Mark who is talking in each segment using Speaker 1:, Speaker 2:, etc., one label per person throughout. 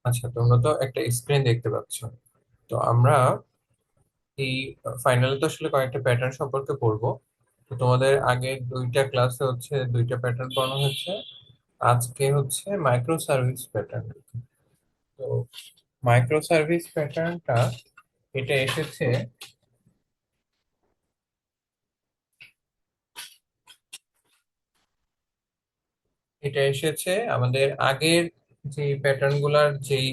Speaker 1: আচ্ছা, তোমরা তো একটা স্ক্রিন দেখতে পাচ্ছ। তো আমরা এই ফাইনালে তো আসলে কয়েকটা প্যাটার্ন সম্পর্কে পড়বো। তো তোমাদের আগে দুইটা ক্লাসে হচ্ছে দুইটা প্যাটার্ন পড়ানো হচ্ছে। আজকে হচ্ছে মাইক্রো সার্ভিস প্যাটার্ন। তো মাইক্রো সার্ভিস প্যাটার্নটা এটা এসেছে এটা এসেছে আমাদের আগের যে প্যাটার্ন গুলার যেই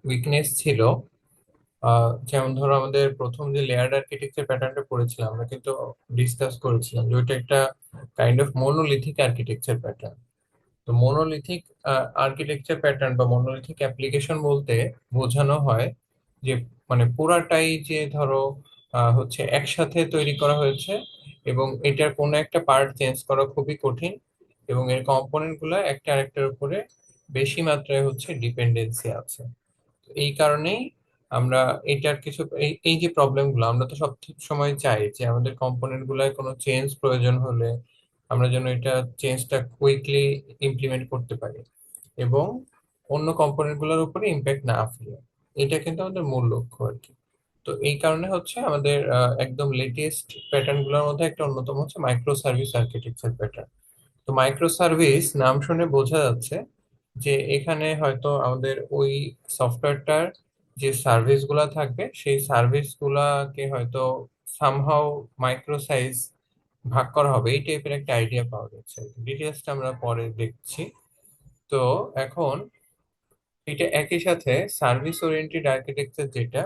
Speaker 1: উইকনেস ছিল। যেমন ধরো আমাদের প্রথম যে লেয়ার্ড আর্কিটেকচার প্যাটার্নটা পড়েছিলাম, আমরা কিন্তু ডিসকাস করেছিলাম যে ওইটা একটা kind of monolithic architecture pattern. তো মোনোলিথিক আর্কিটেকচার প্যাটার্ন বা মোনোলিথিক অ্যাপ্লিকেশন বলতে বোঝানো হয় যে মানে পুরাটাই যে ধরো হচ্ছে একসাথে তৈরি করা হয়েছে এবং এটার কোনো একটা পার্ট চেঞ্জ করা খুবই কঠিন, এবং এর কম্পোনেন্ট গুলো একটা আরেকটার উপরে বেশি মাত্রায় হচ্ছে ডিপেন্ডেন্সি আছে। তো এই কারণেই আমরা এটার কিছু এই এই যে প্রবলেম গুলো, আমরা তো সব সময় চাই যে আমাদের কম্পোনেন্ট গুলায় কোনো চেঞ্জ প্রয়োজন হলে আমরা যেন এটা চেঞ্জটা কুইকলি ইমপ্লিমেন্ট করতে পারি এবং অন্য কম্পোনেন্ট গুলোর উপরে ইম্প্যাক্ট না ফেলে। এটা কিন্তু আমাদের মূল লক্ষ্য আর কি। তো এই কারণে হচ্ছে আমাদের একদম লেটেস্ট প্যাটার্ন গুলোর মধ্যে একটা অন্যতম হচ্ছে মাইক্রো সার্ভিস আর্কিটেকচার প্যাটার্ন। তো মাইক্রো সার্ভিস নাম শুনে বোঝা যাচ্ছে যে এখানে হয়তো আমাদের ওই সফটওয়্যারটার যে সার্ভিস গুলা থাকবে সেই সার্ভিস গুলাকে হয়তো সামহাও মাইক্রো সাইজ ভাগ করা হবে, এই টাইপের একটা আইডিয়া পাওয়া যাচ্ছে। ডিটেলসটা আমরা পরে দেখছি। তো এখন এটা একই সাথে সার্ভিস ওরিয়েন্টেড আর্কিটেকচার, যেটা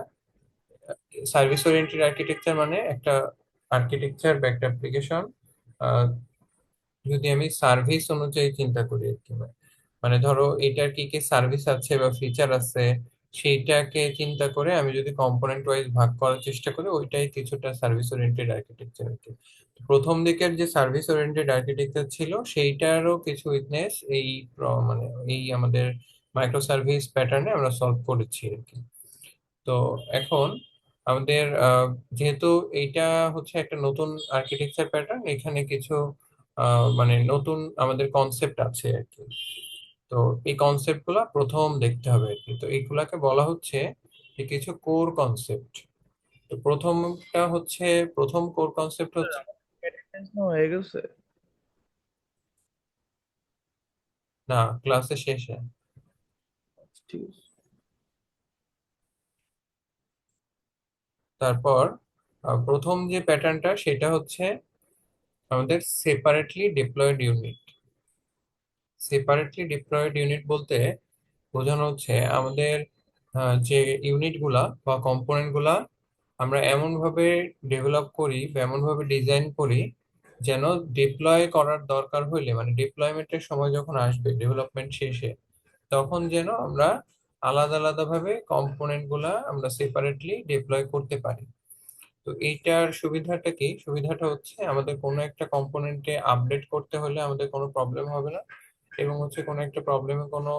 Speaker 1: সার্ভিস ওরিয়েন্টেড আর্কিটেকচার মানে একটা আর্কিটেকচার বা একটা অ্যাপ্লিকেশন যদি আমি সার্ভিস অনুযায়ী চিন্তা করি আর কি। মানে ধরো এটার কি কি সার্ভিস আছে বা ফিচার আছে সেইটাকে চিন্তা করে আমি যদি কম্পোনেন্ট ওয়াইজ ভাগ করার চেষ্টা করি, ওইটাই কিছুটা সার্ভিস ওরিয়েন্টেড আর্কিটেকচার আর কি। তো প্রথম দিকের যে সার্ভিস ওরিয়েন্টেড আর্কিটেকচার ছিল সেইটারও কিছু উইকনেস এই মানে এই আমাদের মাইক্রো সার্ভিস প্যাটার্নে আমরা সলভ করেছি আর কি। তো এখন আমাদের যেহেতু এইটা হচ্ছে একটা নতুন আর্কিটেকচার প্যাটার্ন, এখানে কিছু মানে নতুন আমাদের কনসেপ্ট আছে আর কি। তো এই কনসেপ্ট গুলা প্রথম দেখতে হবে আর কি। তো এইগুলাকে বলা হচ্ছে যে কিছু কোর কনসেপ্ট। তো প্রথমটা হচ্ছে, প্রথম কোর কনসেপ্ট হচ্ছে,
Speaker 2: অ্যাটেন্ডেন্স নেওয়া হয়ে গেছে।
Speaker 1: না ক্লাসের শেষে।
Speaker 2: আচ্ছা, ঠিক আছে।
Speaker 1: তারপর প্রথম যে প্যাটার্নটা সেটা হচ্ছে আমাদের separately diploid unit. Separately diploid unit বলতে বোঝানো হচ্ছে আমাদের যে ইউনিট গুলা বা কম্পোনেন্ট গুলা আমরা এমন ভাবে ডেভেলপ করি বা এমন ভাবে ডিজাইন করি যেন ডিপ্লয় করার দরকার হইলে, মানে ডিপ্লয়মেন্টের সময় যখন আসবে ডেভেলপমেন্ট শেষে, তখন যেন আমরা আলাদা আলাদা ভাবে কম্পোনেন্ট গুলা আমরা সেপারেটলি ডিপ্লয় করতে পারি। তো এইটার সুবিধাটা কি? সুবিধাটা হচ্ছে আমাদের কোনো একটা কম্পোনেন্টে আপডেট করতে হলে আমাদের কোনো প্রবলেম হবে না, এবং হচ্ছে কোনো একটা প্রবলেমে কোনো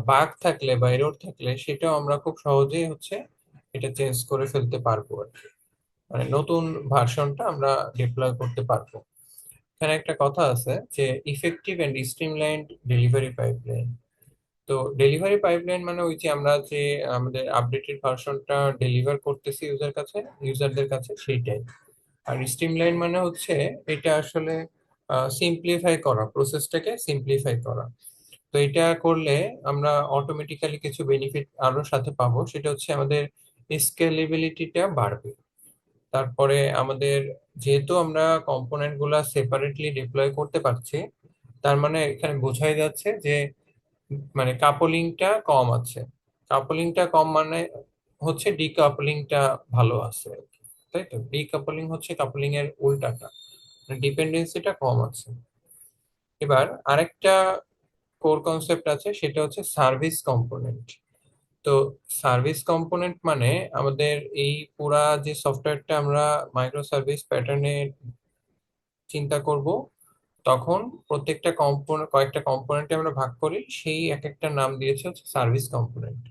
Speaker 1: বাগ থাকলে বা এরর থাকলে সেটাও আমরা খুব সহজেই হচ্ছে এটা চেঞ্জ করে ফেলতে পারবো আর কি। মানে নতুন ভার্সনটা আমরা ডিপ্লয় করতে পারবো। এখানে একটা কথা আছে যে effective and streamlined delivery pipeline. তো ডেলিভারি পাইপলাইন মানে ওই যে আমরা যে আমাদের আপডেটেড ভার্সনটা ডেলিভার করতেছি ইউজারদের কাছে সেইটাই। আর স্ট্রিমলাইন মানে হচ্ছে এটা আসলে সিম্পলিফাই করা, প্রসেসটাকে সিম্পলিফাই করা। তো এটা করলে আমরা অটোমেটিক্যালি কিছু বেনিফিট আরো সাথে পাবো, সেটা হচ্ছে আমাদের স্কেলেবিলিটিটা বাড়বে। তারপরে আমাদের যেহেতু আমরা কম্পোনেন্ট গুলা সেপারেটলি ডিপ্লয় করতে পারছি, তার মানে এখানে বোঝাই যাচ্ছে যে মানে কাপলিংটা কম আছে। কাপলিংটা কম মানে হচ্ছে ডিকাপলিংটা ভালো আছে আর কি। তাই তো, ডিকাপলিং হচ্ছে কাপলিং এর উল্টাটা, ডিপেন্ডেন্সিটা কম আছে। এবার আরেকটা কোর কনসেপ্ট আছে, সেটা হচ্ছে সার্ভিস কম্পোনেন্ট। তো সার্ভিস কম্পোনেন্ট মানে আমাদের এই পুরা যে সফটওয়্যারটা আমরা মাইক্রো সার্ভিস প্যাটার্নে চিন্তা করব, তখন প্রত্যেকটা কম্পোনেন্ট কয়েকটা কম্পোনেন্টে আমরা ভাগ করি, সেই এক একটা নাম দিয়েছে হচ্ছে সার্ভিস কম্পোনেন্ট।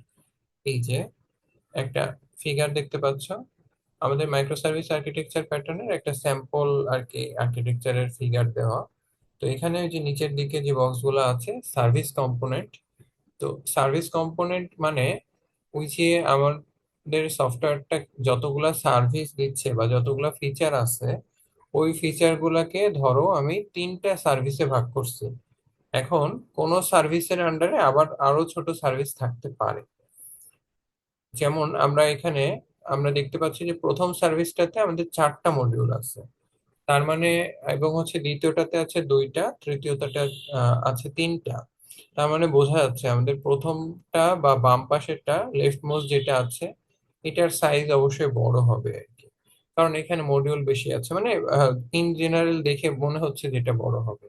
Speaker 1: এই যে একটা ফিগার দেখতে পাচ্ছ, আমাদের মাইক্রো সার্ভিস আর্কিটেকচার প্যাটার্নের একটা স্যাম্পল আর কি আর্কিটেকচারের ফিগার দেওয়া। তো এখানে ওই যে নিচের দিকে যে বক্সগুলো আছে সার্ভিস কম্পোনেন্ট, তো সার্ভিস কম্পোনেন্ট মানে ওই যে আমাদের সফটওয়্যারটা যতগুলা সার্ভিস দিচ্ছে বা যতগুলা ফিচার আছে, ওই ফিচার গুলাকে ধরো আমি তিনটা সার্ভিসে ভাগ করছি। এখন কোন সার্ভিসের আন্ডারে আবার আরো ছোট সার্ভিস থাকতে পারে। যেমন আমরা দেখতে পাচ্ছি যে প্রথম সার্ভিসটাতে আমাদের চারটা মডিউল আছে, তার মানে, এবং হচ্ছে দ্বিতীয়টাতে আছে দুইটা, তৃতীয়টাতে আছে তিনটা। তার মানে বোঝা যাচ্ছে আমাদের প্রথমটা বা বাম পাশেরটা লেফট মোস্ট যেটা আছে, এটার সাইজ অবশ্যই বড় হবে আর কি। কারণ এখানে মডিউল বেশি আছে, মানে ইন জেনারেল দেখে মনে হচ্ছে যেটা বড় হবে,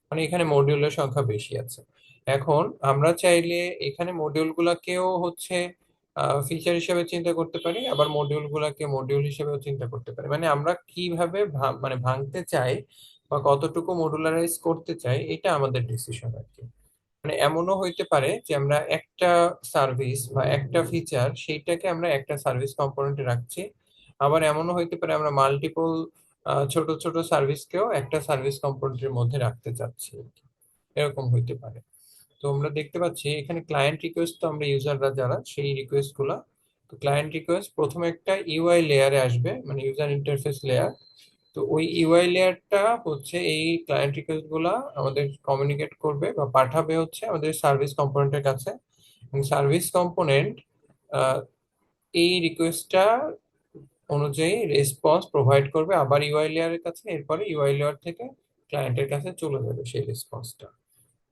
Speaker 1: মানে এখানে মডিউলের সংখ্যা বেশি আছে। এখন আমরা চাইলে এখানে মডিউল গুলাকেও হচ্ছে ফিচার হিসেবে চিন্তা করতে পারি, আবার মডিউল গুলাকে মডিউল হিসেবেও চিন্তা করতে পারি। মানে আমরা কিভাবে মানে ভাঙতে চাই বা কতটুকু মডুলারাইজ করতে চাই, এটা আমাদের ডিসিশন আর কি। মানে এমনও হইতে পারে যে আমরা একটা সার্ভিস বা একটা ফিচার সেইটাকে আমরা একটা সার্ভিস কম্পোনেন্টে রাখছি। আবার এমনও হইতে পারে আমরা মাল্টিপল ছোট ছোট সার্ভিসকেও একটা সার্ভিস কম্পোনেন্টের মধ্যে রাখতে চাচ্ছি, এরকম হইতে পারে। তো আমরা দেখতে পাচ্ছি এখানে ক্লায়েন্ট রিকোয়েস্ট, তো আমরা ইউজাররা যারা সেই রিকোয়েস্ট গুলা, তো ক্লায়েন্ট রিকোয়েস্ট প্রথমে একটা ইউআই লেয়ারে আসবে, মানে ইউজার ইন্টারফেস লেয়ার। তো ওই ইউআই লেয়ারটা হচ্ছে এই ক্লায়েন্ট রিকোয়েস্ট গুলা আমাদের কমিউনিকেট করবে বা পাঠাবে হচ্ছে আমাদের সার্ভিস কম্পোনেন্টের কাছে। এবং সার্ভিস কম্পোনেন্ট এই রিকোয়েস্টটা অনুযায়ী রেসপন্স প্রোভাইড করবে আবার ইউআই লেয়ারের কাছে, এরপরে ইউআই লেয়ার থেকে ক্লায়েন্টের কাছে চলে যাবে সেই রেসপন্সটা।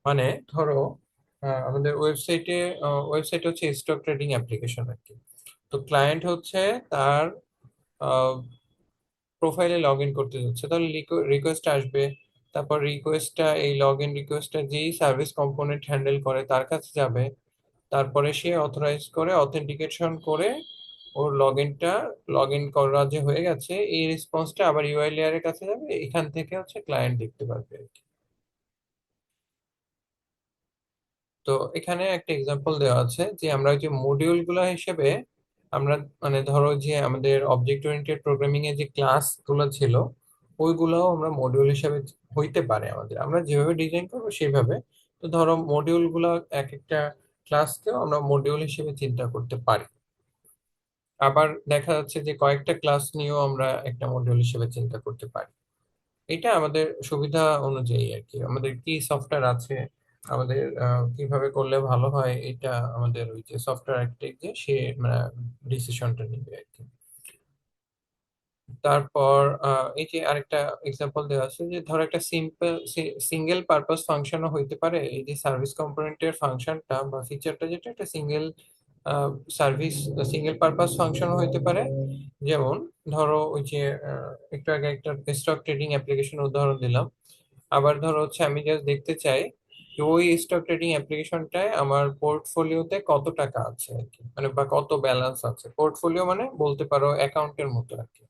Speaker 1: মানে ধরো আমাদের ওয়েবসাইট হচ্ছে স্টক ট্রেডিং অ্যাপ্লিকেশন আর কি। তো ক্লায়েন্ট হচ্ছে তার প্রোফাইলে লগ ইন করতে যাচ্ছে, তাহলে রিকোয়েস্ট আসবে। তারপর রিকোয়েস্টটা, এই লগ ইন রিকোয়েস্টটা যেই সার্ভিস কম্পোনেন্ট হ্যান্ডেল করে তার কাছে যাবে। তারপরে সে অথরাইজ করে অথেন্টিকেশন করে ওর লগ ইন করা যে হয়ে গেছে, এই রেসপন্সটা আবার ইউআই লেয়ারের কাছে যাবে, এখান থেকে হচ্ছে ক্লায়েন্ট দেখতে পারবে আর কি। তো এখানে একটা এক্সাম্পল দেওয়া আছে যে আমরা ওই যে মডিউল গুলা হিসেবে আমরা, মানে ধরো যে আমাদের অবজেক্ট ওরিয়েন্টেড প্রোগ্রামিং এর যে ক্লাস গুলো ছিল, ওইগুলাও আমরা মডিউল হিসেবে হইতে পারে আমাদের, আমরা যেভাবে ডিজাইন করবো সেইভাবে। তো ধরো মডিউল গুলা এক একটা ক্লাসকেও আমরা মডিউল হিসেবে চিন্তা করতে পারি। আবার দেখা যাচ্ছে যে কয়েকটা ক্লাস নিয়েও আমরা একটা মডিউল হিসেবে চিন্তা করতে পারি। এটা আমাদের সুবিধা অনুযায়ী আর কি, আমাদের কি সফটওয়্যার আছে, আমাদের কিভাবে করলে ভালো হয়, এটা আমাদের ওই যে সফটওয়্যার আর্কিটেক্ট যে সে ডিসিশনটা নিবে আর কি। তারপর এই যে আরেকটা এক্সাম্পল দেওয়া আছে যে ধর একটা সিম্পল সিঙ্গেল পারপাস ফাংশনও হইতে পারে। এই যে সার্ভিস কম্পোনেন্টের ফাংশনটা বা ফিচারটা যেটা, একটা সার্ভিস সিঙ্গেল পারপাস ফাংশনও হইতে পারে। যেমন ধরো ওই যে একটু আগে একটা স্টক ট্রেডিং অ্যাপ্লিকেশন উদাহরণ দিলাম। আবার ধরো হচ্ছে আমি জাস্ট দেখতে চাই যে ওই স্টক ট্রেডিং অ্যাপ্লিকেশনটায় আমার পোর্টফোলিওতে কত টাকা আছে আর কি, মানে বা কত ব্যালেন্স আছে। পোর্টফোলিও মানে বলতে পারো অ্যাকাউন্টের মতো আর কি।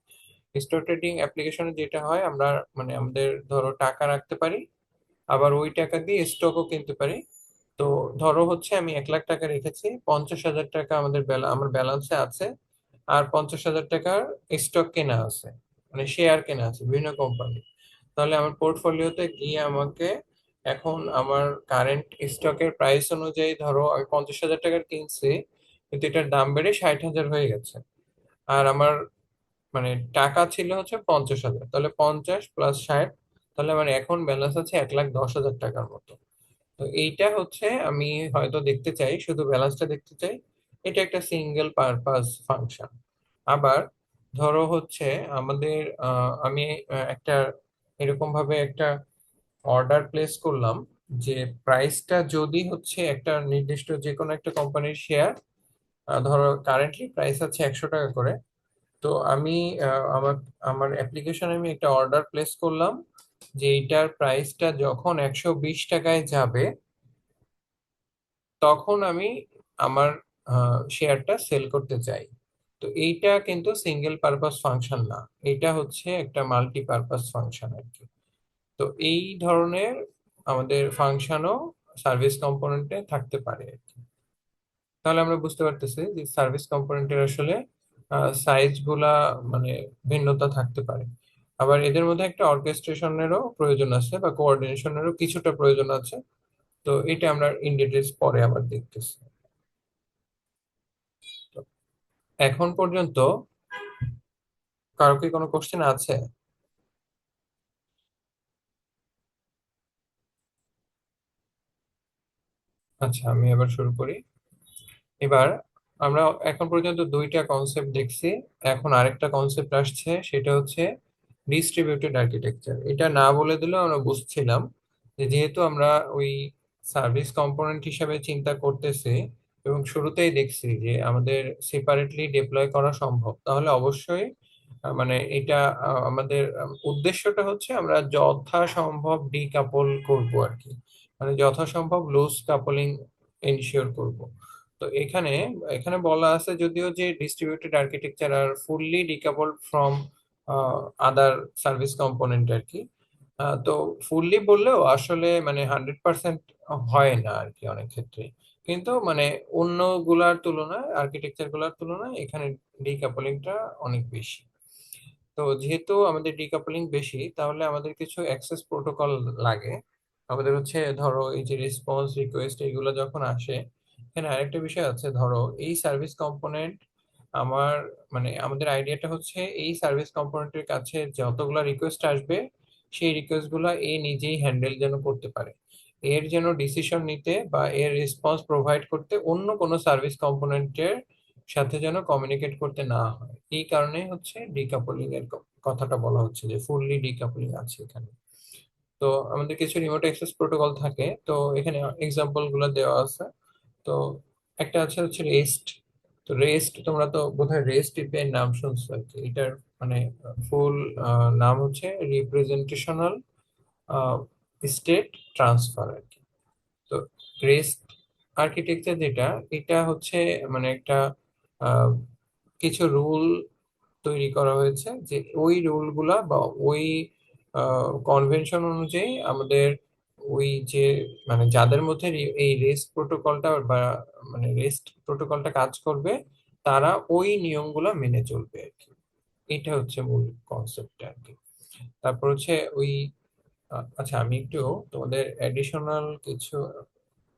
Speaker 1: স্টক ট্রেডিং অ্যাপ্লিকেশনে যেটা হয়, আমরা মানে আমাদের ধরো টাকা রাখতে পারি, আবার ওই টাকা দিয়ে স্টকও কিনতে পারি। তো ধরো হচ্ছে আমি 1 লাখ টাকা রেখেছি, 50,000 টাকা আমার ব্যালেন্সে আছে, আর 50,000 টাকার স্টক কেনা আছে, মানে শেয়ার কেনা আছে বিভিন্ন কোম্পানি। তাহলে আমার পোর্টফোলিওতে গিয়ে আমাকে এখন আমার কারেন্ট স্টকের প্রাইস অনুযায়ী, ধরো আমি 50,000 টাকার কিনছি, কিন্তু এটার দাম বেড়ে 60,000 হয়ে গেছে। আর আমার মানে টাকা ছিল হচ্ছে 50,000, তাহলে 50 + 60, তাহলে আমার এখন ব্যালেন্স আছে 1,10,000 টাকার মতো। তো এইটা হচ্ছে আমি হয়তো দেখতে চাই, শুধু ব্যালেন্সটা দেখতে চাই। এটা একটা সিঙ্গেল পারপাস ফাংশন। আবার ধরো হচ্ছে আমাদের আমি একটা এরকম ভাবে একটা অর্ডার প্লেস করলাম যে প্রাইসটা যদি হচ্ছে একটা নির্দিষ্ট যে কোনো একটা কোম্পানির শেয়ার, ধরো কারেন্টলি প্রাইস আছে 100 টাকা করে। তো আমি আমার আমার অ্যাপ্লিকেশনে আমি একটা অর্ডার প্লেস করলাম যে এইটার প্রাইসটা যখন 120 টাকায় যাবে, তখন আমি আমার শেয়ারটা সেল করতে চাই। তো এইটা কিন্তু সিঙ্গেল পারপাস ফাংশন না, এটা হচ্ছে একটা মাল্টি পারপাস ফাংশন আর কি। তো এই ধরনের আমাদের ফাংশনও সার্ভিস কম্পোনেন্টে থাকতে পারে আর কি। তাহলে আমরা বুঝতে পারতেছি যে সার্ভিস কম্পোনেন্টের আসলে সাইজ গুলা, মানে ভিন্নতা থাকতে পারে। আবার এদের মধ্যে একটা অর্কেস্ট্রেশনেরও প্রয়োজন আছে বা কোঅর্ডিনেশনেরও কিছুটা প্রয়োজন আছে। তো এটা আমরা ইন ডিটেলস পরে আবার দেখতেছি। তো এখন পর্যন্ত কারো কি কোনো কোশ্চেন আছে? আচ্ছা, আমি এবার শুরু করি। এবার আমরা এখন পর্যন্ত দুইটা কনসেপ্ট দেখছি। এখন আরেকটা কনসেপ্ট আসছে, সেটা হচ্ছে ডিস্ট্রিবিউটেড আর্কিটেকচার। এটা না বলে দিলেও আমরা বুঝছিলাম যে যেহেতু আমরা ওই সার্ভিস কম্পোনেন্ট হিসাবে চিন্তা করতেছি এবং শুরুতেই দেখছি যে আমাদের সেপারেটলি ডিপ্লয় করা সম্ভব, তাহলে অবশ্যই মানে এটা আমাদের উদ্দেশ্যটা হচ্ছে আমরা যথাসম্ভব ডিকাপল করব আর কি, মানে যথাসম্ভব লুজ কাপলিং এনশিওর করব। তো এখানে এখানে বলা আছে যদিও যে ডিস্ট্রিবিউটেড আর্কিটেকচার আর fully decoupled from other service component আর কি। তো ফুললি বললেও আসলে মানে 100% হয় না আর কি অনেক ক্ষেত্রে। কিন্তু মানে অন্য গুলার তুলনায়, আর্কিটেকচার গুলার তুলনায় এখানে ডিকাপলিংটা অনেক বেশি। তো যেহেতু আমাদের ডিকাপলিং বেশি, তাহলে আমাদের কিছু অ্যাক্সেস প্রোটোকল লাগে। আমাদের হচ্ছে ধরো এই যে রেসপন্স রিকোয়েস্ট এগুলো যখন আসে, এখানে আরেকটা বিষয় আছে। ধরো এই সার্ভিস কম্পোনেন্ট আমার, মানে আমাদের আইডিয়াটা হচ্ছে এই সার্ভিস কম্পোনেন্টের কাছে যতগুলা রিকোয়েস্ট আসবে, সেই রিকোয়েস্ট গুলা এ নিজেই হ্যান্ডেল যেন করতে পারে। এর যেন ডিসিশন নিতে বা এর রেসপন্স প্রোভাইড করতে অন্য কোনো সার্ভিস কম্পোনেন্টের সাথে যেন কমিউনিকেট করতে না হয়। এই কারণে হচ্ছে ডিকাপলিং এর কথাটা বলা হচ্ছে যে ফুললি ডিকাপলিং আছে এখানে। তো আমাদের কিছু রিমোট অ্যাক্সেস প্রোটোকল থাকে, তো এখানে এক্সাম্পল গুলো দেওয়া আছে। তো একটা আছে হচ্ছে রেস্ট। তো রেস্ট তোমরা তো বোধহয় রেস্ট এপিআই নাম শুনছো আর কি। এটার মানে ফুল নাম হচ্ছে রিপ্রেজেন্টেশনাল স্টেট ট্রান্সফার আর কি। তো রেস্ট আর্কিটেকচার যেটা, এটা হচ্ছে মানে একটা আহ, কিছু রুল তৈরি করা হয়েছে যে ওই রুল গুলা বা ওই কনভেনশন অনুযায়ী আমাদের ওই যে মানে যাদের মধ্যে এই রেস্ট প্রোটোকলটা বা মানে রেস্ট প্রোটোকলটা কাজ করবে, তারা ওই নিয়মগুলো মেনে চলবে আর কি। এটা হচ্ছে মূল কনসেপ্ট আর কি। তারপর হচ্ছে ওই আচ্ছা আমি একটু তোমাদের অ্যাডিশনাল কিছু,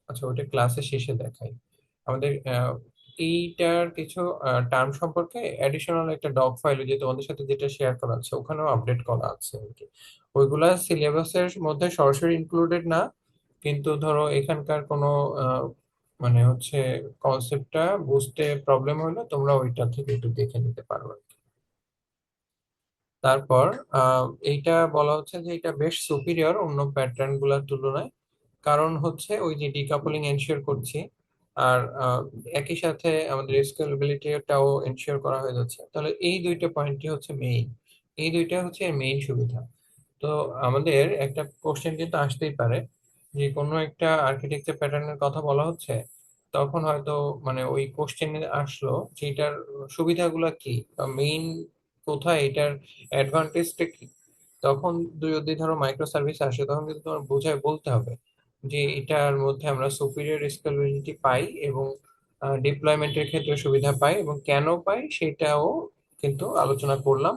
Speaker 1: আচ্ছা ওটা ক্লাসের শেষে দেখাই। আমাদের এইটার কিছু টার্ম সম্পর্কে অ্যাডিশনাল একটা ডক ফাইল, যে তোমাদের সাথে যেটা শেয়ার করা আছে ওখানেও আপডেট করা আছে আর কি। ওইগুলা সিলেবাসের মধ্যে সরাসরি ইনক্লুডেড না, কিন্তু ধরো এখানকার কোনো আহ, মানে হচ্ছে কনসেপ্টটা বুঝতে প্রবলেম হলে তোমরা ওইটা থেকে একটু দেখে নিতে পারো আর কি। তারপর এইটা বলা হচ্ছে যে এটা বেশ সুপিরিয়র অন্য প্যাটার্ন গুলার তুলনায়। কারণ হচ্ছে ওই যে ডিকাপলিং এনশিওর করছি, আর একই সাথে আমাদের স্কেলেবিলিটিটাও এনশিওর করা হয়ে যাচ্ছে, তাহলে এই দুইটা পয়েন্টই হচ্ছে মেইন। এই দুইটা হচ্ছে মেইন সুবিধা। তো আমাদের একটা কোশ্চেন কিন্তু আসতেই পারে যে কোনো একটা আর্কিটেকচার প্যাটার্নের কথা বলা হচ্ছে, তখন হয়তো মানে ওই কোশ্চেনে আসলো যে এটার সুবিধাগুলো কি বা মেইন কোথায় এটার অ্যাডভান্টেজটা কি। তখন যদি ধরো মাইক্রো সার্ভিস আসে, তখন কিন্তু তোমার বোঝায় বলতে হবে যে এটার মধ্যে আমরা সুপিরিয়র স্কেলেবিলিটি পাই এবং ডিপ্লয়মেন্টের ক্ষেত্রে সুবিধা পাই, এবং কেন পাই সেটাও কিন্তু আলোচনা করলাম।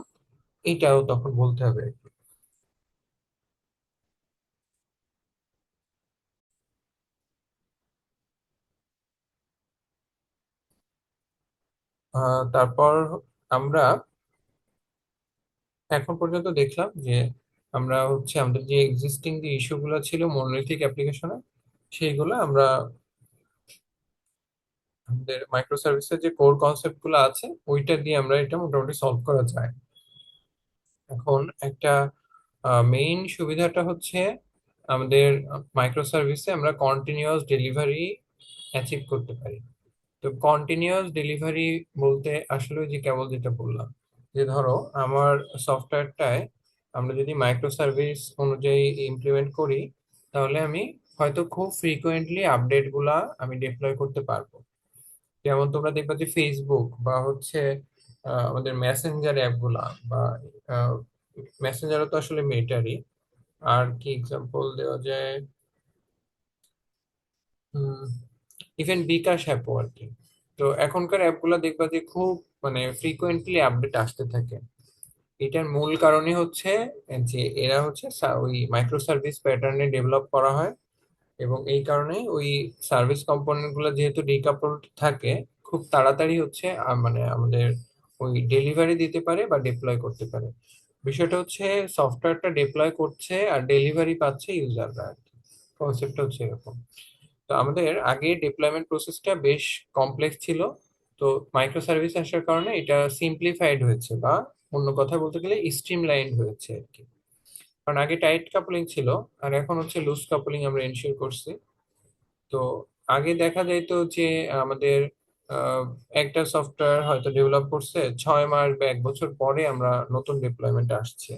Speaker 1: এটাও তখন বলতে হবে। তারপর আমরা এখন পর্যন্ত দেখলাম যে আমরা হচ্ছে আমাদের যে এক্সিস্টিং যে ইস্যুগুলো ছিল মনোলিথিক অ্যাপ্লিকেশনে, সেইগুলো আমরা আমাদের মাইক্রো সার্ভিসের যে কোর কনসেপ্ট গুলো আছে ওইটা দিয়ে আমরা এটা মোটামুটি সলভ করা যায়। এখন একটা মেইন সুবিধাটা হচ্ছে আমাদের মাইক্রো সার্ভিসে আমরা কন্টিনিউয়াস ডেলিভারি অ্যাচিভ করতে পারি। তো কন্টিনিউয়াস ডেলিভারি বলতে আসলে ওই যে কেবল যেটা বললাম, যে ধরো আমার সফটওয়্যারটায় আমরা যদি মাইক্রো সার্ভিস অনুযায়ী ইমপ্লিমেন্ট করি, তাহলে আমি হয়তো খুব ফ্রিকোয়েন্টলি আপডেট গুলা আমি ডিপ্লয় করতে পারবো। যেমন তোমরা দেখবে যে ফেসবুক বা হচ্ছে আমাদের মেসেঞ্জার অ্যাপ গুলা বা মেসেঞ্জারও তো আসলে মেটারই। আর কি এক্সাম্পল দেওয়া যায়, ইভেন বিকাশ অ্যাপও আর কি। তো এখনকার অ্যাপগুলো দেখবা যে খুব মানে ফ্রিকোয়েন্টলি আপডেট আসতে থাকে। এটার মূল কারণই হচ্ছে যে এরা হচ্ছে ওই মাইক্রো সার্ভিস প্যাটার্নে ডেভেলপ করা হয়। এবং এই কারণে ওই সার্ভিস কম্পোনেন্ট গুলো যেহেতু ডিকাপলড থাকে, খুব তাড়াতাড়ি হচ্ছে মানে আমাদের ওই ডেলিভারি দিতে পারে বা ডিপ্লয় করতে পারে। বিষয়টা হচ্ছে সফটওয়্যারটা ডিপ্লয় করছে আর ডেলিভারি পাচ্ছে ইউজাররা। কনসেপ্টটা হচ্ছে এরকম। তো আমাদের আগে ডিপ্লয়মেন্ট প্রসেসটা বেশ কমপ্লেক্স ছিল। তো মাইক্রো সার্ভিস আসার কারণে এটা সিম্পলিফাইড হয়েছে, বা অন্য কথা বলতে গেলে স্ট্রিমলাইন্ড হয়েছে আর কি। কারণ আগে টাইট কাপলিং ছিল, আর এখন হচ্ছে লুজ কাপলিং আমরা এনশিওর করছি। তো আগে দেখা যাইতো যে আমাদের আহ, একটা সফটওয়্যার হয়তো ডেভেলপ করছে 6 মাস বা 1 বছর পরে আমরা নতুন ডিপ্লয়মেন্ট আসছে।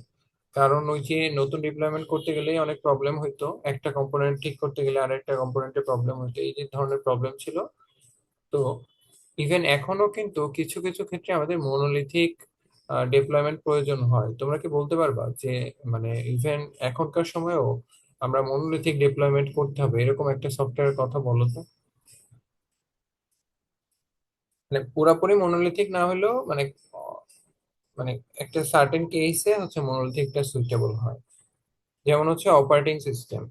Speaker 1: কারণ ওই যে নতুন ডিপ্লয়মেন্ট করতে গেলেই অনেক প্রবলেম হইতো, একটা কম্পোনেন্ট ঠিক করতে গেলে আরেকটা কম্পোনেন্টে প্রবলেম হইতো, এই যে ধরনের প্রবলেম ছিল। তো ইভেন এখনো কিন্তু কিছু কিছু ক্ষেত্রে আমাদের মনোলিথিক ডেপ্লয়মেন্ট প্রয়োজন হয়। তোমরা কি বলতে পারবা যে মানে ইভেন এখনকার সময়েও আমরা মনোলিথিক ডেপ্লয়মেন্ট করতে হবে এরকম একটা সফটওয়্যারের কথা বলো তো? মানে পুরাপুরি মনোলিথিক না হলেও মানে মানে একটা সার্টেন কেসে হচ্ছে মনোলিথিকটা সুইটেবল হয়। যেমন হচ্ছে অপারেটিং সিস্টেম।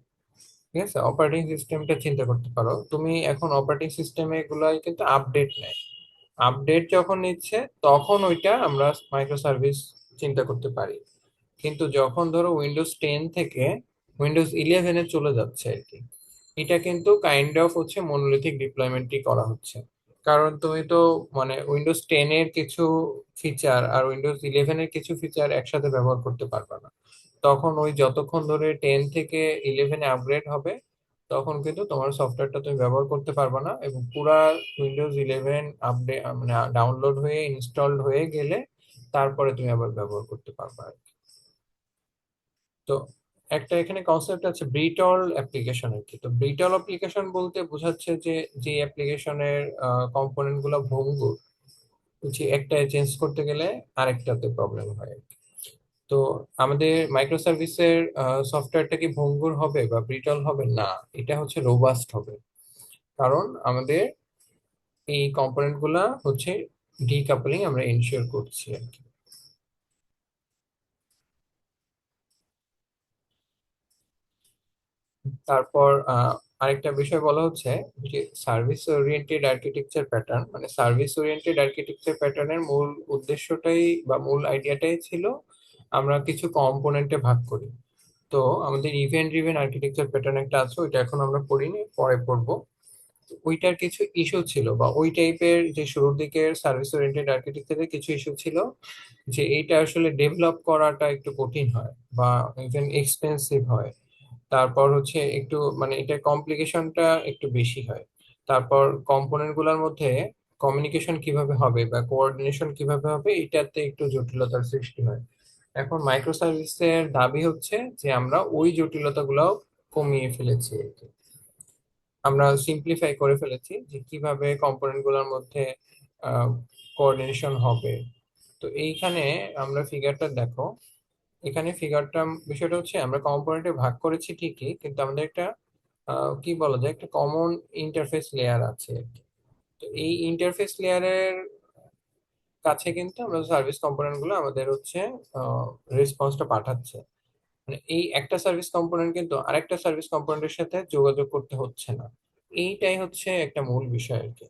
Speaker 1: ঠিক আছে, অপারেটিং সিস্টেমটা চিন্তা করতে পারো তুমি। এখন অপারেটিং সিস্টেমে এগুলাই কিন্তু আপডেট নেয়। আপডেট যখন নিচ্ছে তখন ওইটা আমরা মাইক্রো সার্ভিস চিন্তা করতে পারি। কিন্তু যখন ধরো উইন্ডোজ 10 থেকে উইন্ডোজ 11-এ চলে যাচ্ছে আর কি, এটা কিন্তু কাইন্ড অফ হচ্ছে মনোলিথিক ডিপ্লয়মেন্টই করা হচ্ছে। কারণ তুমি তো মানে উইন্ডোজ 10-এর কিছু ফিচার আর উইন্ডোজ 11-এর কিছু ফিচার একসাথে ব্যবহার করতে পারবে না। তখন ওই যতক্ষণ ধরে 10 থেকে 11-এ আপগ্রেড হবে, তখন কিন্তু তোমার সফটওয়্যারটা তুমি ব্যবহার করতে পারবে না, এবং পুরা উইন্ডোজ 11 আপডেট মানে ডাউনলোড হয়ে ইনস্টলড হয়ে গেলে তারপরে তুমি আবার ব্যবহার করতে পারবে আর কি। তো একটা এখানে কনসেপ্ট আছে ব্রিটল অ্যাপ্লিকেশন আর কি। তো ব্রিটল অ্যাপ্লিকেশন বলতে বোঝাচ্ছে যে যে অ্যাপ্লিকেশনের কম্পোনেন্ট গুলো ভঙ্গুর, যে একটা চেঞ্জ করতে গেলে আরেকটাতে প্রবলেম হয় আর কি। তো আমাদের মাইক্রো সার্ভিসের সফটওয়্যারটা কি ভঙ্গুর হবে বা ব্রিটল হবে না, এটা হচ্ছে রোবাস্ট হবে। কারণ আমাদের এই কম্পোনেন্ট গুলা হচ্ছে ডিকাপলিং আমরা এনশিওর করছি আর কি। তারপর আরেকটা বিষয় বলা হচ্ছে যে সার্ভিস ওরিয়েন্টেড আর্কিটেকচার প্যাটার্ন। মানে সার্ভিস ওরিয়েন্টেড আর্কিটেকচার প্যাটার্নের মূল উদ্দেশ্যটাই বা মূল আইডিয়াটাই ছিল আমরা কিছু কম্পোনেন্টে ভাগ করি। তো আমাদের ইভেন্ট ড্রিভেন আর্কিটেকচার প্যাটার্ন একটা আছে, ওইটা এখন আমরা পড়িনি, পরে পড়বো। ওইটার কিছু ইস্যু ছিল, বা ওই টাইপের যে শুরুর দিকের সার্ভিস ওরিয়েন্টেড আর্কিটেকচারের কিছু ইস্যু ছিল, যে এইটা আসলে ডেভেলপ করাটা একটু কঠিন হয় বা ইভেন এক্সপেন্সিভ হয়। তারপর হচ্ছে একটু মানে এটা কমপ্লিকেশনটা একটু বেশি হয়। তারপর কম্পোনেন্ট গুলোর মধ্যে কমিউনিকেশন কিভাবে হবে বা কোঅর্ডিনেশন কিভাবে হবে, এটাতে একটু জটিলতার সৃষ্টি হয়। এখন মাইক্রো সার্ভিসের দাবি হচ্ছে যে আমরা ওই জটিলতাগুলো কমিয়ে ফেলেছি আর কি। আমরা সিম্পলিফাই করে ফেলেছি যে কিভাবে কম্পোনেন্ট গুলোর মধ্যে কোঅর্ডিনেশন হবে। তো এইখানে আমরা ফিগারটা দেখো। এখানে ফিগারটা বিষয়টা হচ্ছে আমরা কম্পোনেন্টে ভাগ করেছি ঠিকই, কিন্তু আমাদের একটা কি বলা যায় একটা কমন ইন্টারফেস লেয়ার আছে আর কি। তো এই ইন্টারফেস লেয়ারের কাছে কিন্তু আমরা সার্ভিস কম্পোনেন্ট গুলো আমাদের হচ্ছে রেসপন্সটা পাঠাচ্ছে। মানে এই একটা সার্ভিস কম্পোনেন্ট কিন্তু আরেকটা সার্ভিস কম্পোনেন্টের সাথে যোগাযোগ করতে হচ্ছে না। এইটাই হচ্ছে একটা মূল বিষয় আর কি।